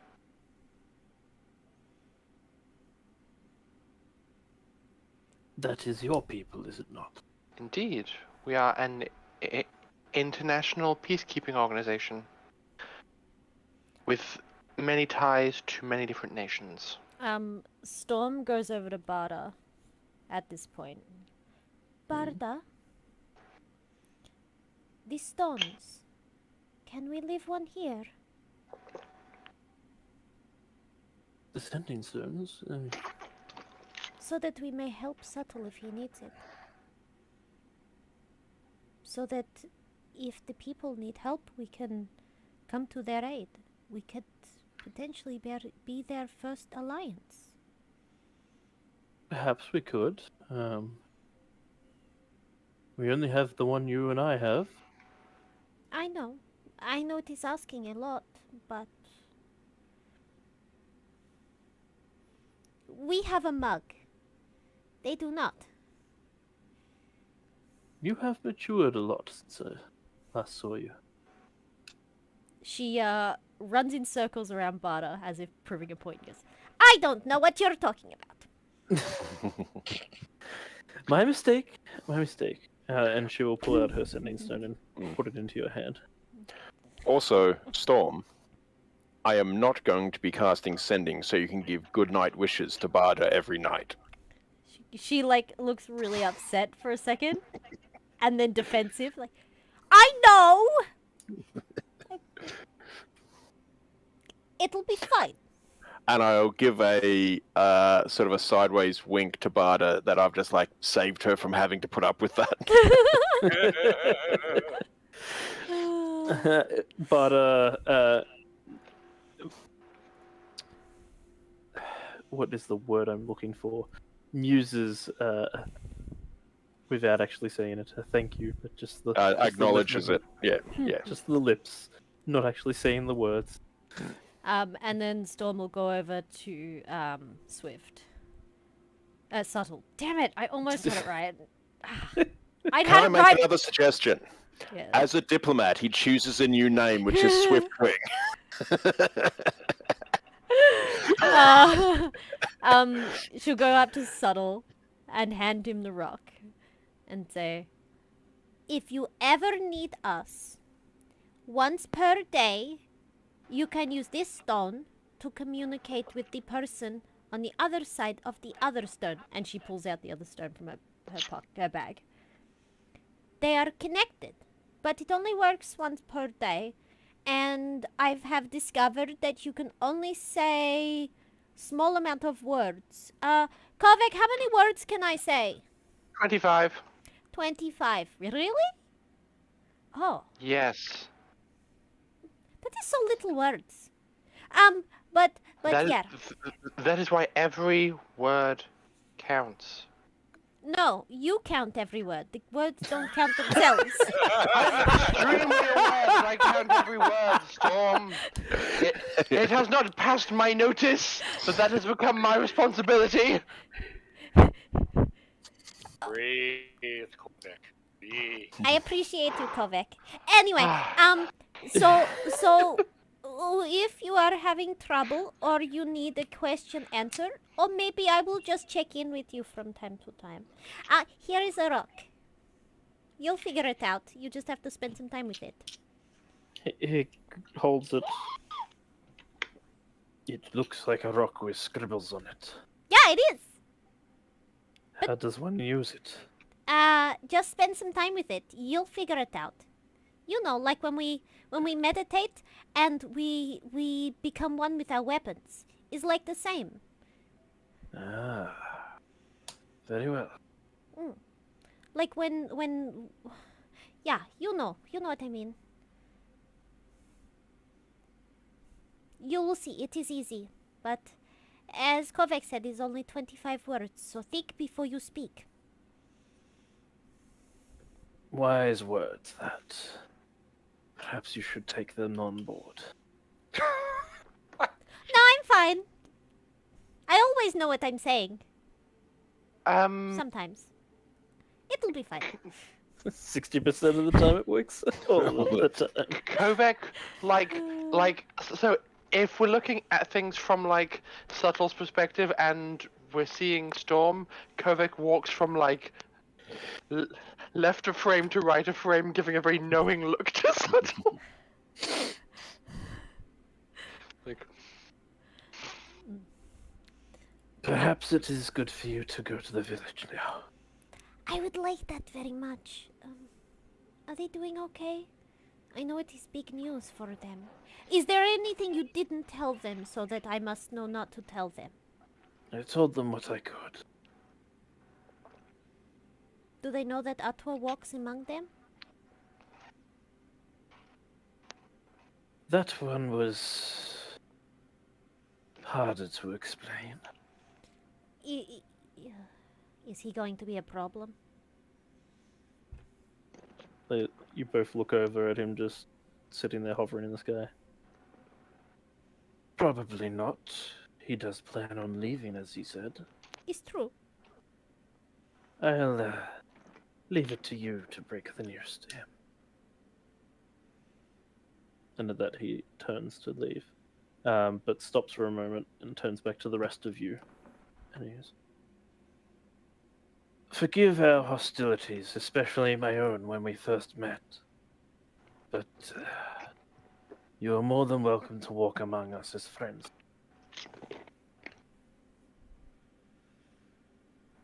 That is your people, is it not? Indeed, we are an international peacekeeping organization with many ties to many different nations. Storm goes over to Barda at this point. Barda, the stones. Can we leave one here? The sending stones? So that we may help Subtle if he needs it. So that if the people need help, we can come to their aid. We could potentially be their first alliance. Perhaps we could. We only have the one you and I have. I know. I know it is asking a lot, but... we have a mug. They do not. You have matured a lot since I last saw you. She runs in circles around Barda as if proving a point. Goes, I don't know what you're talking about. My mistake. My mistake. And she will pull out her sending stone and put it into your hand. Also, Storm, I am not going to be casting sending so you can give good night wishes to Barda every night. She like looks really upset for a second, and then defensive. Like, I know. It'll be fine. And I'll give a sort of a sideways wink to Barda that I've just like saved her from having to put up with that. But what is the word I'm looking for? Muses without actually saying it. Thank you, but just the Acknowledges it. Yeah, yeah. Just the lips, not actually saying the words. And then Storm will go over to Swift. Subtle. Damn it! I almost had it right. I Can had I it make right. another suggestion? Yeah. As a diplomat, he chooses a new name, which is Swiftwing. She'll go up to Subtle and hand him the rock and say, if you ever need us, once per day, you can use this stone to communicate with the person on the other side of the other stone. And she pulls out the other stone from her bag. They are connected, but it only works once per day. And I have discovered that you can only say small amount of words. Kovek, how many words can I say? 25. 25. Really? Oh, Yes. that is so little words. But That is- yeah. That is why every word counts. No, you count every word. The words don't count themselves. I'm extremely aware that I count every word, Storm. It has not passed my notice, but that has become my responsibility. Breathe, Kovac. Breathe. I appreciate you, Kovek. Anyway, so if you are having trouble or you need a question answered, or maybe I will just check in with you from time to time. Here is a rock. You'll figure it out. You just have to spend some time with it. He holds it. It looks like a rock with scribbles on it. Yeah, it is. How does one use it? Just spend some time with it. You'll figure it out. You know, like when we meditate and we become one with our weapons. It's like the same. Ah, very well. Like when yeah, you know what I mean. You will see, it is easy, but as Kovek said, it's only 25 words, so think before you speak. Wise words, that. Perhaps you should take them on board. No, I'm fine. I always know what I'm saying. Sometimes. It'll be fine. 60% of the time it works. All of the time. Kovek, so if we're looking at things from like Subtle's perspective and we're seeing Storm, Kovek walks from like left of frame to right of frame, giving a very knowing look to Subtle. Like, Perhaps it is good for you to go to the village now. I would like that very much. Are they doing okay? I know it is big news for them. Is there anything you didn't tell them so that I must know not to tell them? I told them what I could. Do they know that Atwa walks among them? That one was harder to explain. Is he going to be a problem? You both look over at him just sitting there hovering in the sky. Probably not. He does plan on leaving, as he said. It's true. I'll leave it to you to break the news to him. And at that he turns to leave, but stops for a moment and turns back to the rest of you. And he goes, "Forgive our hostilities, especially my own when we first met. But you are more than welcome to walk among us as friends."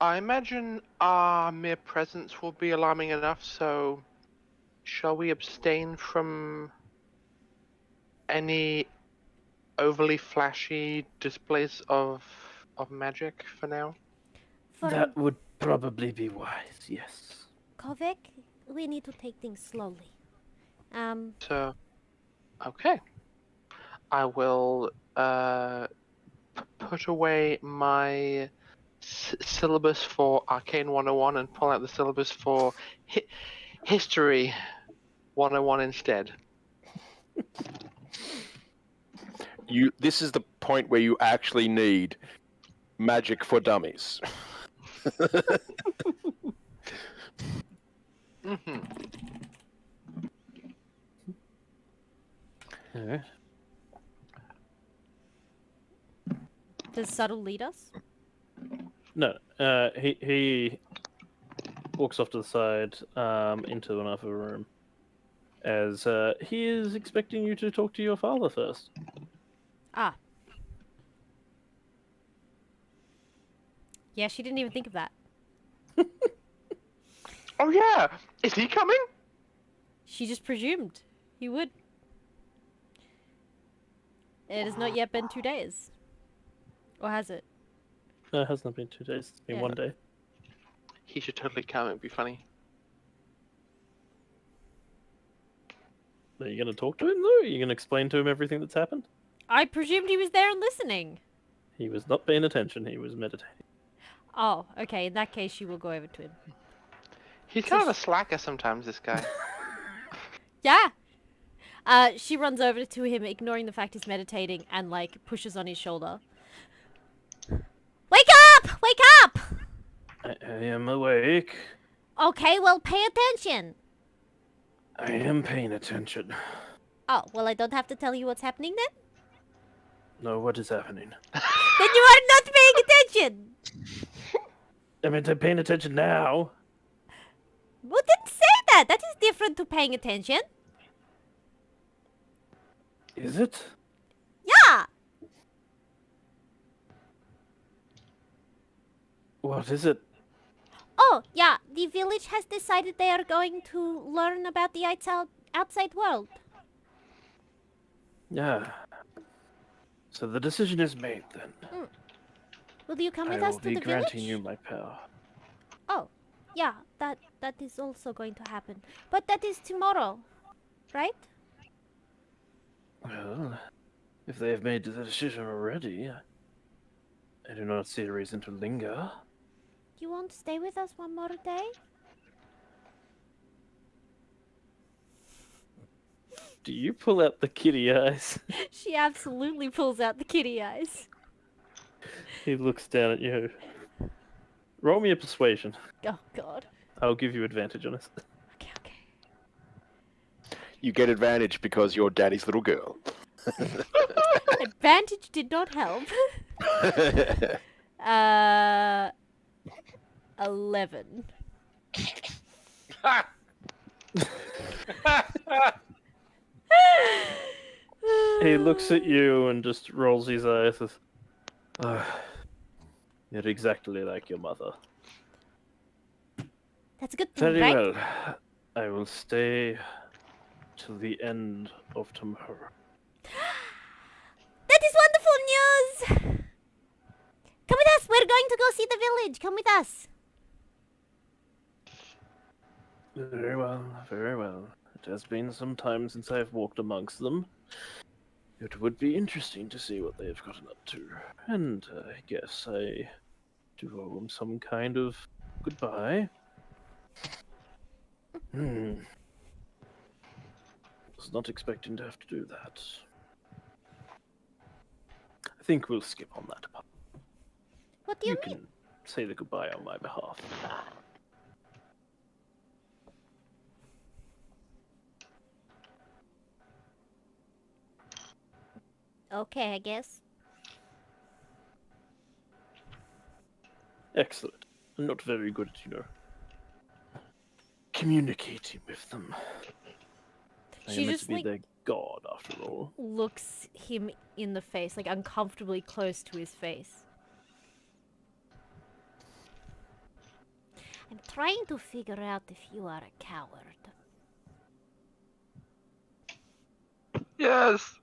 I imagine our mere presence will be alarming enough, so shall we abstain from any overly flashy displays of magic for now? For That would probably be wise, yes. Kovek, we need to take things slowly. So, okay. I will put away my syllabus for Arcane 101 and pull out the syllabus for History 101 instead. This is the point where you actually need magic for dummies. Mm-hmm. Alright. Does Subtle lead us? No, he walks off to the side into another room, as he is expecting you to talk to your father first. Ah. Yeah, she didn't even think of that. Oh yeah! Is he coming? She just presumed he would. It has not yet been 2 days. Or has it? It has not been 2 days, it's been Yeah. 1 day. He should totally come, it'd be funny. Are you going to talk to him, though? Are you going to explain to him everything that's happened? I presumed he was there and listening. He was not paying attention, he was meditating. Oh, okay. In that case, she will go over to him. He's kind of a slacker sometimes, this guy. Yeah. She runs over to him, ignoring the fact he's meditating, and like pushes on his shoulder. Wake up! Wake up! I am awake. Okay, well, pay attention. I am paying attention. Oh, well, I don't have to tell you what's happening then? No, what is happening? Then you are not paying attention! I mean, I'm paying attention now. Well, didn't say that! That is different to paying attention. Is it? Yeah! What is it? Oh, yeah, the village has decided they are going to learn about the outside world. Yeah. So the decision is made then. Will you come with I us will to be the granting village? you my power. Oh, yeah, that is also going to happen. But that is tomorrow, right? Well, if they have made the decision already, I do not see a reason to linger. You won't stay with us one more day? Do you pull out the kitty eyes? She absolutely pulls out the kitty eyes. He looks down at you. Roll me a persuasion. Oh, God. I'll give you advantage on it. Okay, okay. You get advantage because you're daddy's little girl. Advantage did not help. 11. He looks at you and just rolls his eyes. Says, "You're exactly like your mother." That's a good thing, Very right? well. I will stay till the end of tomorrow. That is wonderful news! Come with us! We're going to go see the village! Come with us! Very well, very well. It has been some time since I've walked amongst them. It would be interesting to see what they've gotten up to. And I guess I do owe them some kind of goodbye. Was not expecting to have to do that. I think we'll skip on that part. What do you You mean? can say the goodbye on my behalf. okay, I guess. Excellent. I'm not very good at, communicating with them. I She am meant just, to be like, their god, after all. looks him in the face, like uncomfortably close to his face. I'm trying to figure out if you are a coward. Yes.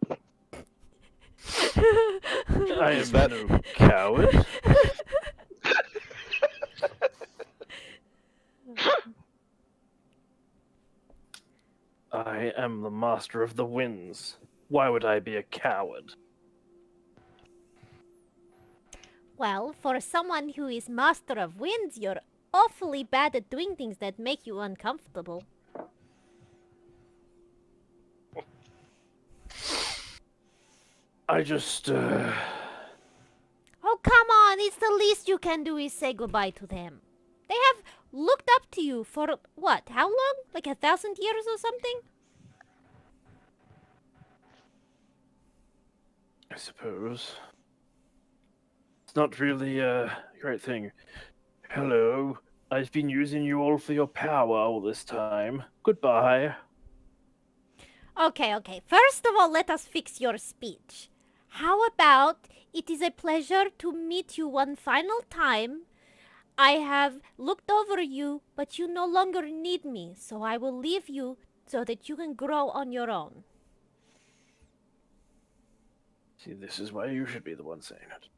I am no coward. I am the master of the winds. Why would I be a coward? Well, for someone who is master of winds, you're awfully bad at doing things that make you uncomfortable. I just, Oh, come on! It's the least you can do is say goodbye to them. They have looked up to you for, what, how long? Like 1,000 years or something? I suppose. It's not really a great thing. Hello, I've been using you all for your power all this time. Goodbye. Okay, okay. First of all, let us fix your speech. How about it is a pleasure to meet you one final time. I have looked over you, but you no longer need me, so I will leave you so that you can grow on your own. See, this is why you should be the one saying it.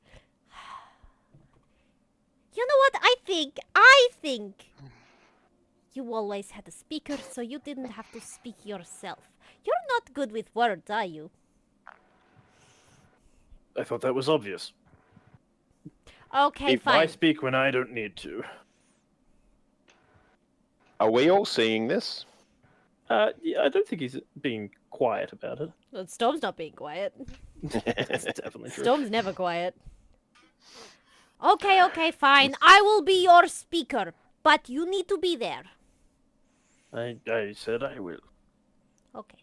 You know what? I think you always had a speaker, so you didn't have to speak yourself. You're not good with words, are you? I thought that was obvious. Okay, If I fine. speak when I don't need to. Are we all seeing this? Yeah, I don't think he's being quiet about it. Well, Storm's not being quiet. That's definitely true. Storm's never quiet. Okay, okay, fine. I will be your speaker, but you need to be there. I said I will. Okay.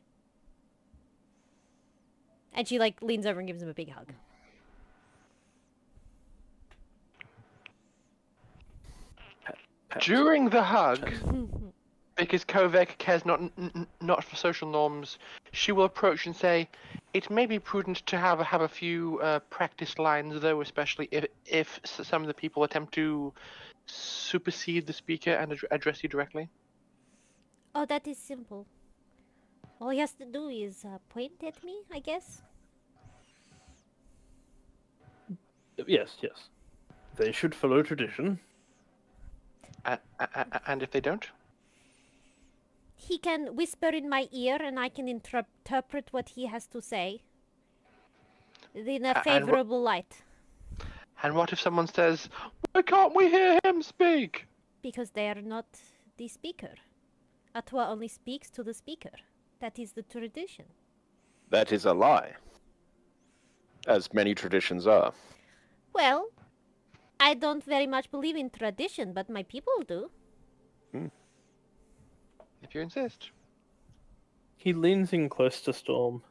And she, like, leans over and gives him a big hug. During the hug, because Kovac cares not for social norms, she will approach and say, "It may be prudent to have a few practice lines, though, especially if some of the people attempt to supersede the speaker and address you directly." Oh, that is simple. All he has to do is point at me, I guess. Yes, yes. They should follow tradition. And if they don't? He can whisper in my ear and I can interpret what he has to say in a favorable light. And what if someone says, "Why can't we hear him speak?" Because they are not the speaker. Atua only speaks to the speaker. That is the tradition. That is a lie. As many traditions are. Well, I don't very much believe in tradition, but my people do. If you insist. He leans in close to Storm,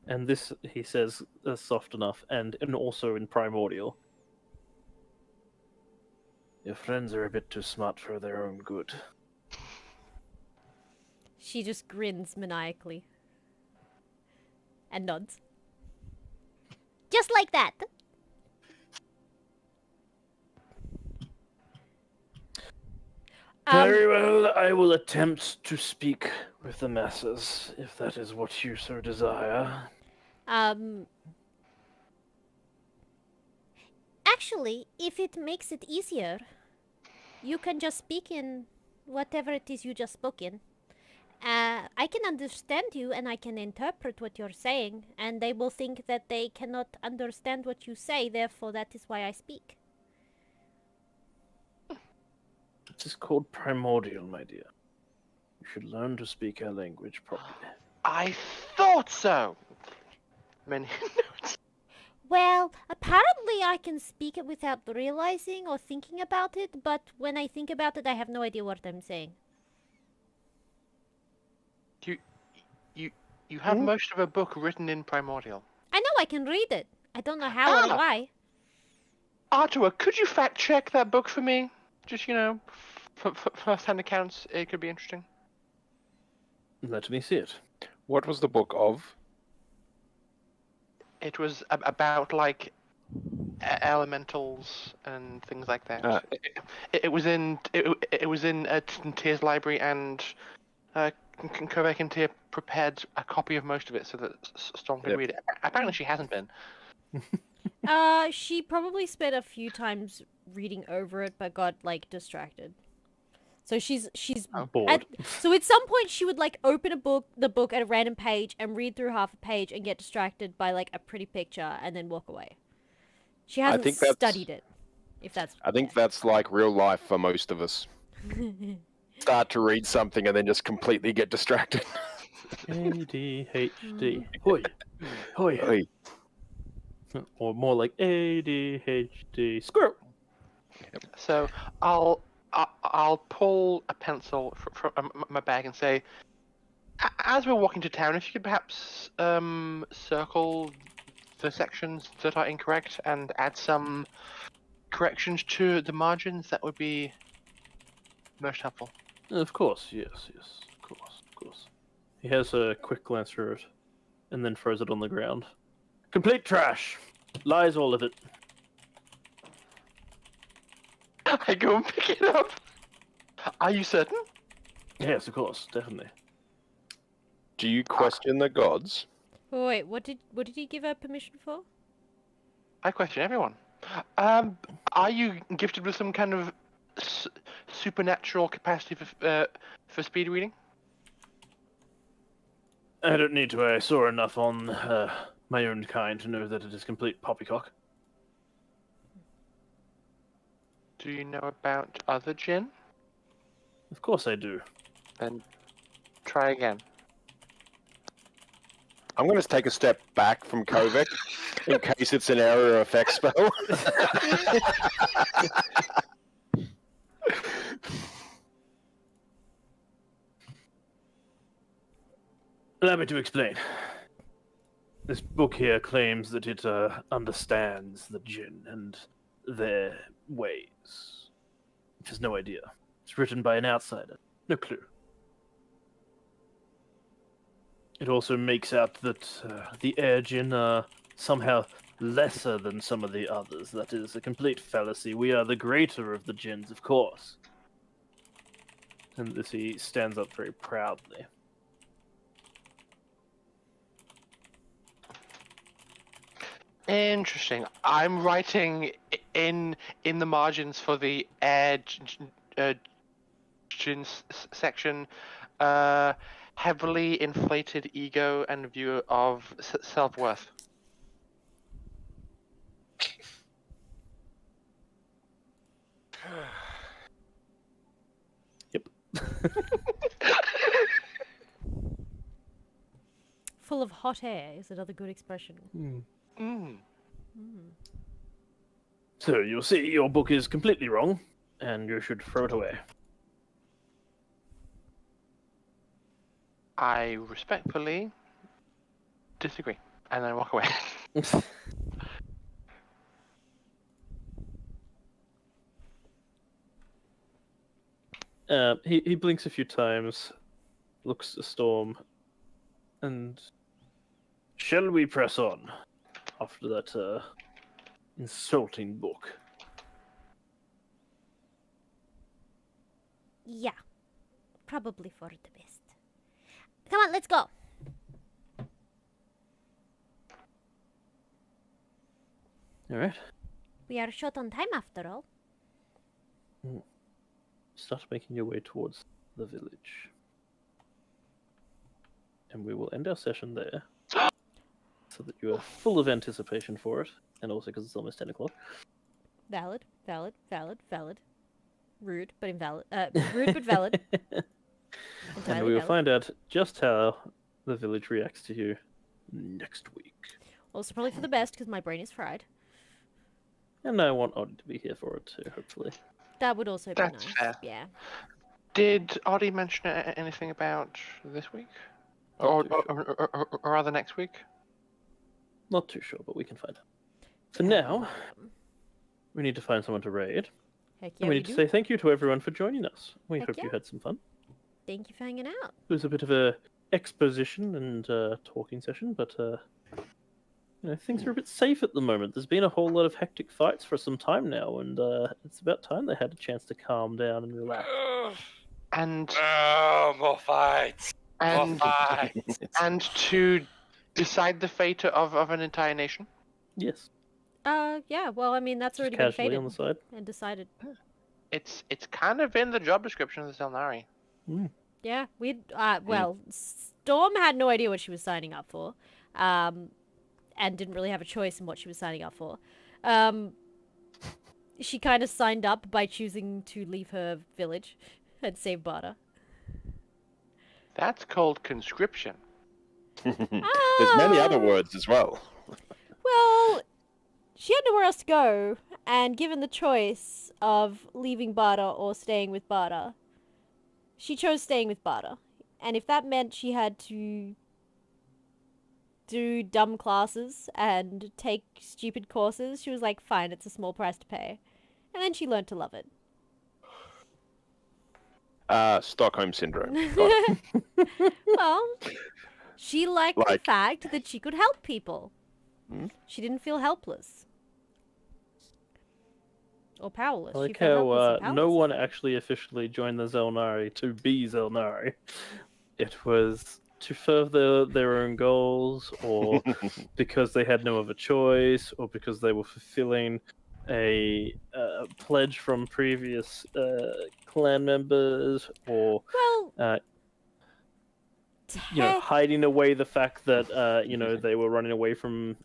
and this he says soft enough, and also in primordial. Your friends are a bit too smart for their own good. She just grins maniacally. And nods. Just like that. Very well, I will attempt to speak with the masses, if that is what you so desire. Actually, if it makes it easier, you can just speak in whatever it is you just spoke in. I can understand you and I can interpret what you're saying, and they will think that they cannot understand what you say, therefore that is why I speak. It is called primordial, my dear. You should learn to speak our language properly. I thought so! Many notes. Well, apparently I can speak it without realizing or thinking about it, but when I think about it, I have no idea what I'm saying. You have most of a book written in primordial. I I know I can read it. I don't know how or why. Artua, could you fact check that book for me? Just, for first-hand accounts, it could be interesting. Let me see it. What was the book of? It was about, like, elementals and things like that. It was in Tyr's library, and Kovac and Tyr prepared a copy of most of it so that Storm could read it. Apparently she hasn't been. She probably spent a few times reading over it, but got like distracted. So she's bored. So at some point she would like open the book at a random page and read through half a page and get distracted by like a pretty picture and then walk away. She hasn't studied it. I think that's like real life for most of us. Start to read something and then just completely get distracted. ADHD. Hoi. Hoi. Hey. Or more like ADHD. Squirrel. So I'll pull a pencil from my bag and say, as we're walking to town, if you could perhaps circle the sections that are incorrect and add some corrections to the margins, that would be most helpful. Of course, yes, of course. He has a quick glance through it, and then throws it on the ground. Complete trash! Lies, all of it. I go and pick it up. Are you certain? Yes, of course, definitely. Do you question the gods? Oh, wait, what did he give her permission for? I question everyone. Are you gifted with some kind of supernatural capacity for speed reading? I don't need to. I saw enough on my own kind to know that it is complete poppycock. Do you know about other djinn? Of course I do. Then try again. I'm going to take a step back from Kovac in case it's an area effect spell. Allow me to explain. This book here claims that it understands the djinn and their ways. It has no idea. It's written by an outsider. No clue. It also makes out that the air djinn are somehow lesser than some of the others. That is a complete fallacy. We are the greater of the djinns, of course. And this he stands up very proudly. Interesting. I'm writing in the margins for the air djinn section, heavily inflated ego and view of self-worth. Yep. Full of hot air is another good expression. So you'll see your book is completely wrong, and you should throw it away. I respectfully disagree, and then walk away. He blinks a few times, looks at Storm, and shall we press on after that insulting book? Yeah, probably for the best. Come on, let's go. All right. We are short on time after all. Start making your way towards the village. And we will end our session there. So that you are full of anticipation for it. And also because it's almost 10 o'clock. Valid. Rude, but invalid. Rude, but valid. And we will find out just how the village reacts to you next week. Also probably for the best, because my brain is fried. And I want Odd to be here for it too, hopefully. That would also be That's nice. fair. Yeah. Did Audie mention anything about this week? Or rather next week? Not too sure, but we can find out. For now, we need to find someone to raid. Heck yeah, And we we need to do. say thank you to everyone for joining us. We Heck hope yeah. you had some fun. Thank you for hanging out. It was a bit of a exposition and talking session, but things are a bit safe at the moment. There's been a whole lot of hectic fights for some time now, and it's about time they had a chance to calm down and relax. And more fights. More and fights. and to decide the fate of an entire nation. Yes, Yeah, well, I mean, that's just already been casually fated on the side. and decided. It's kind of in the job description of the Xel'nari. Yeah, well, Storm had no idea what she was signing up for, and didn't really have a choice in what she was signing up for. She kind of signed up by choosing to leave her village and save Barda. That's called conscription. There's many other words as well. Well, she had nowhere else to go, and given the choice of leaving Barda or staying with Barda, she chose staying with Barda. And if that meant she had to do dumb classes and take stupid courses, she was like, fine, it's a small price to pay. And then she learned to love it. Stockholm Syndrome. Got it. Well, she liked the Like- fact that she could help people. Hmm? She didn't feel helpless. Or powerless. I She like felt helpless how and no powerless. one actually officially joined the Xel'nari to be Xel'nari. It was to further their own goals, or because they had no other choice, or because they were fulfilling a pledge from previous clan members, or Well, hiding away the fact that they were running away from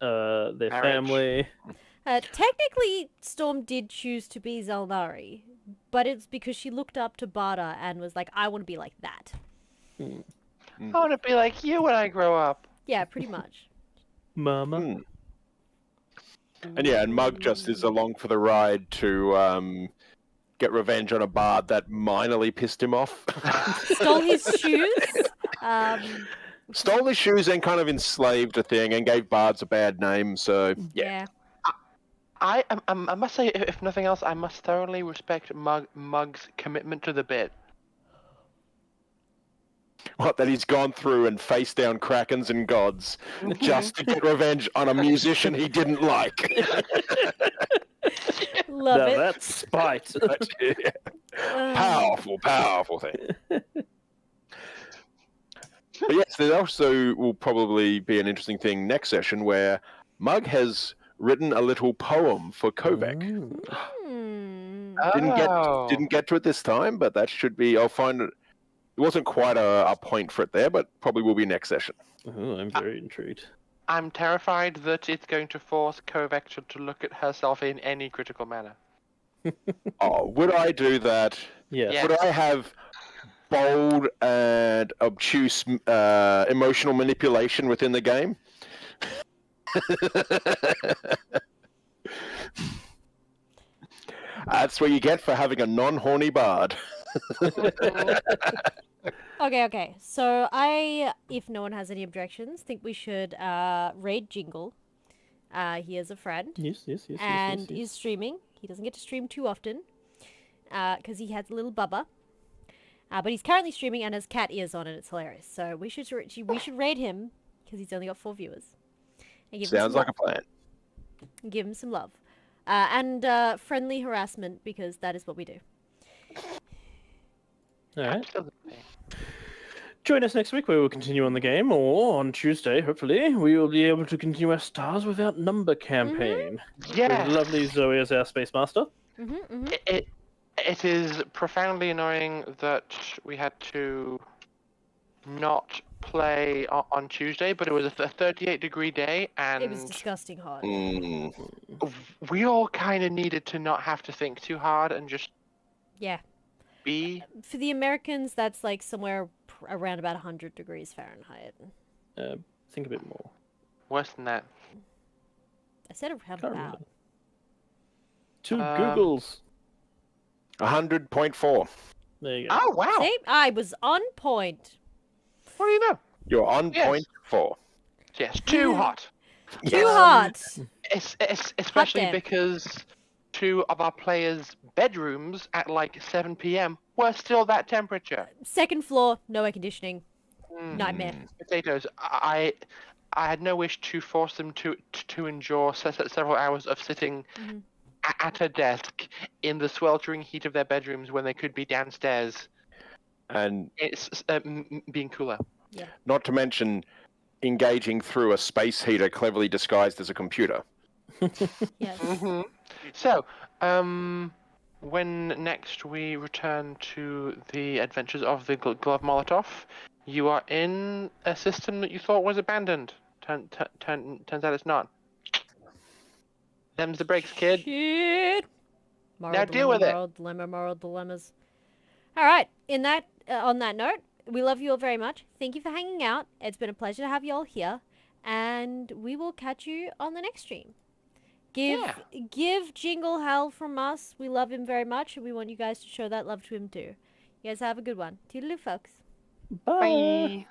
their Marriage. family. technically, Storm did choose to be Xel'nari, but it's because she looked up to Barda and was like, I want to be like that. I want to be like you when I grow up. Yeah, pretty much. Mama. And yeah, and Mug just is along for the ride to get revenge on a bard that minorly pissed him off. Stole his shoes. Stole his shoes and kind of enslaved a thing and gave bards a bad name, so yeah. Yeah. I must say, if nothing else, I must thoroughly respect Mug's commitment to the bit. What, that he's gone through and faced down krakens and gods just to get revenge on a musician he didn't like. Love Now it. that's spite. Powerful thing. But yes, there also will probably be an interesting thing next session where Mug has written a little poem for Kovac. Didn't get to it this time, but that should be. I'll find it. It wasn't quite a point for it there, but probably will be next session. Oh, I'm very intrigued. I'm terrified that it's going to force Kovac to look at herself in any critical manner. Oh, would I do that? Yes. Yeah. Would I have bold and obtuse emotional manipulation within the game? That's what you get for having a non-horny bard. Okay. So I, if no one has any objections, think we should raid Jingle. He is a friend Yes. and is streaming. He doesn't get to stream too often because he has a little bubba. But he's currently streaming and has cat ears on, and it's hilarious. So we should raid him because he's only got 4 viewers. And give him Sounds some like love. a plan. Give him some love. And friendly harassment, because that is what we do. All right. Absolutely. Join us next week where we'll continue on the game, or on Tuesday, hopefully, we will be able to continue our Stars Without Number campaign. Yeah. With lovely Zoe as our Space Master. It is profoundly annoying that we had to not play on Tuesday, but it was a 38-degree day, and It was disgusting hard. we all kind of needed to not have to think too hard and just Yeah. be. For the Americans, that's like somewhere around about 100 degrees Fahrenheit. Think a bit more. Worse than that. I said around Can't remember. about. 2 Googles. 100.4. There you go. Oh wow! See, I was on point. What do you know? You're on Yes. point 4. Yes, too hot. 2 hearts. Especially damn. because 2 of our players' bedrooms at like 7 p.m. were still that temperature. 2nd floor, no air conditioning. Nightmare. Potatoes. I had no wish to force them to endure several hours of sitting at a desk in the sweltering heat of their bedrooms when they could be downstairs. And It's being cooler. Yeah. not to mention engaging through a space heater cleverly disguised as a computer. Yes. So, when next we return to the adventures of the Glove Molotov, you are in a system that you thought was abandoned. Turns out it's not. Them's the breaks, kid. Shit. Now deal with it. Moral dilemmas. All right. On that note, we love you all very much. Thank you for hanging out. It's been a pleasure to have you all here, and we will catch you on the next stream. Give Jingle hell from us. We love him very much, and we want you guys to show that love to him too. You guys have a good one. Toodaloo, folks. Bye. Bye.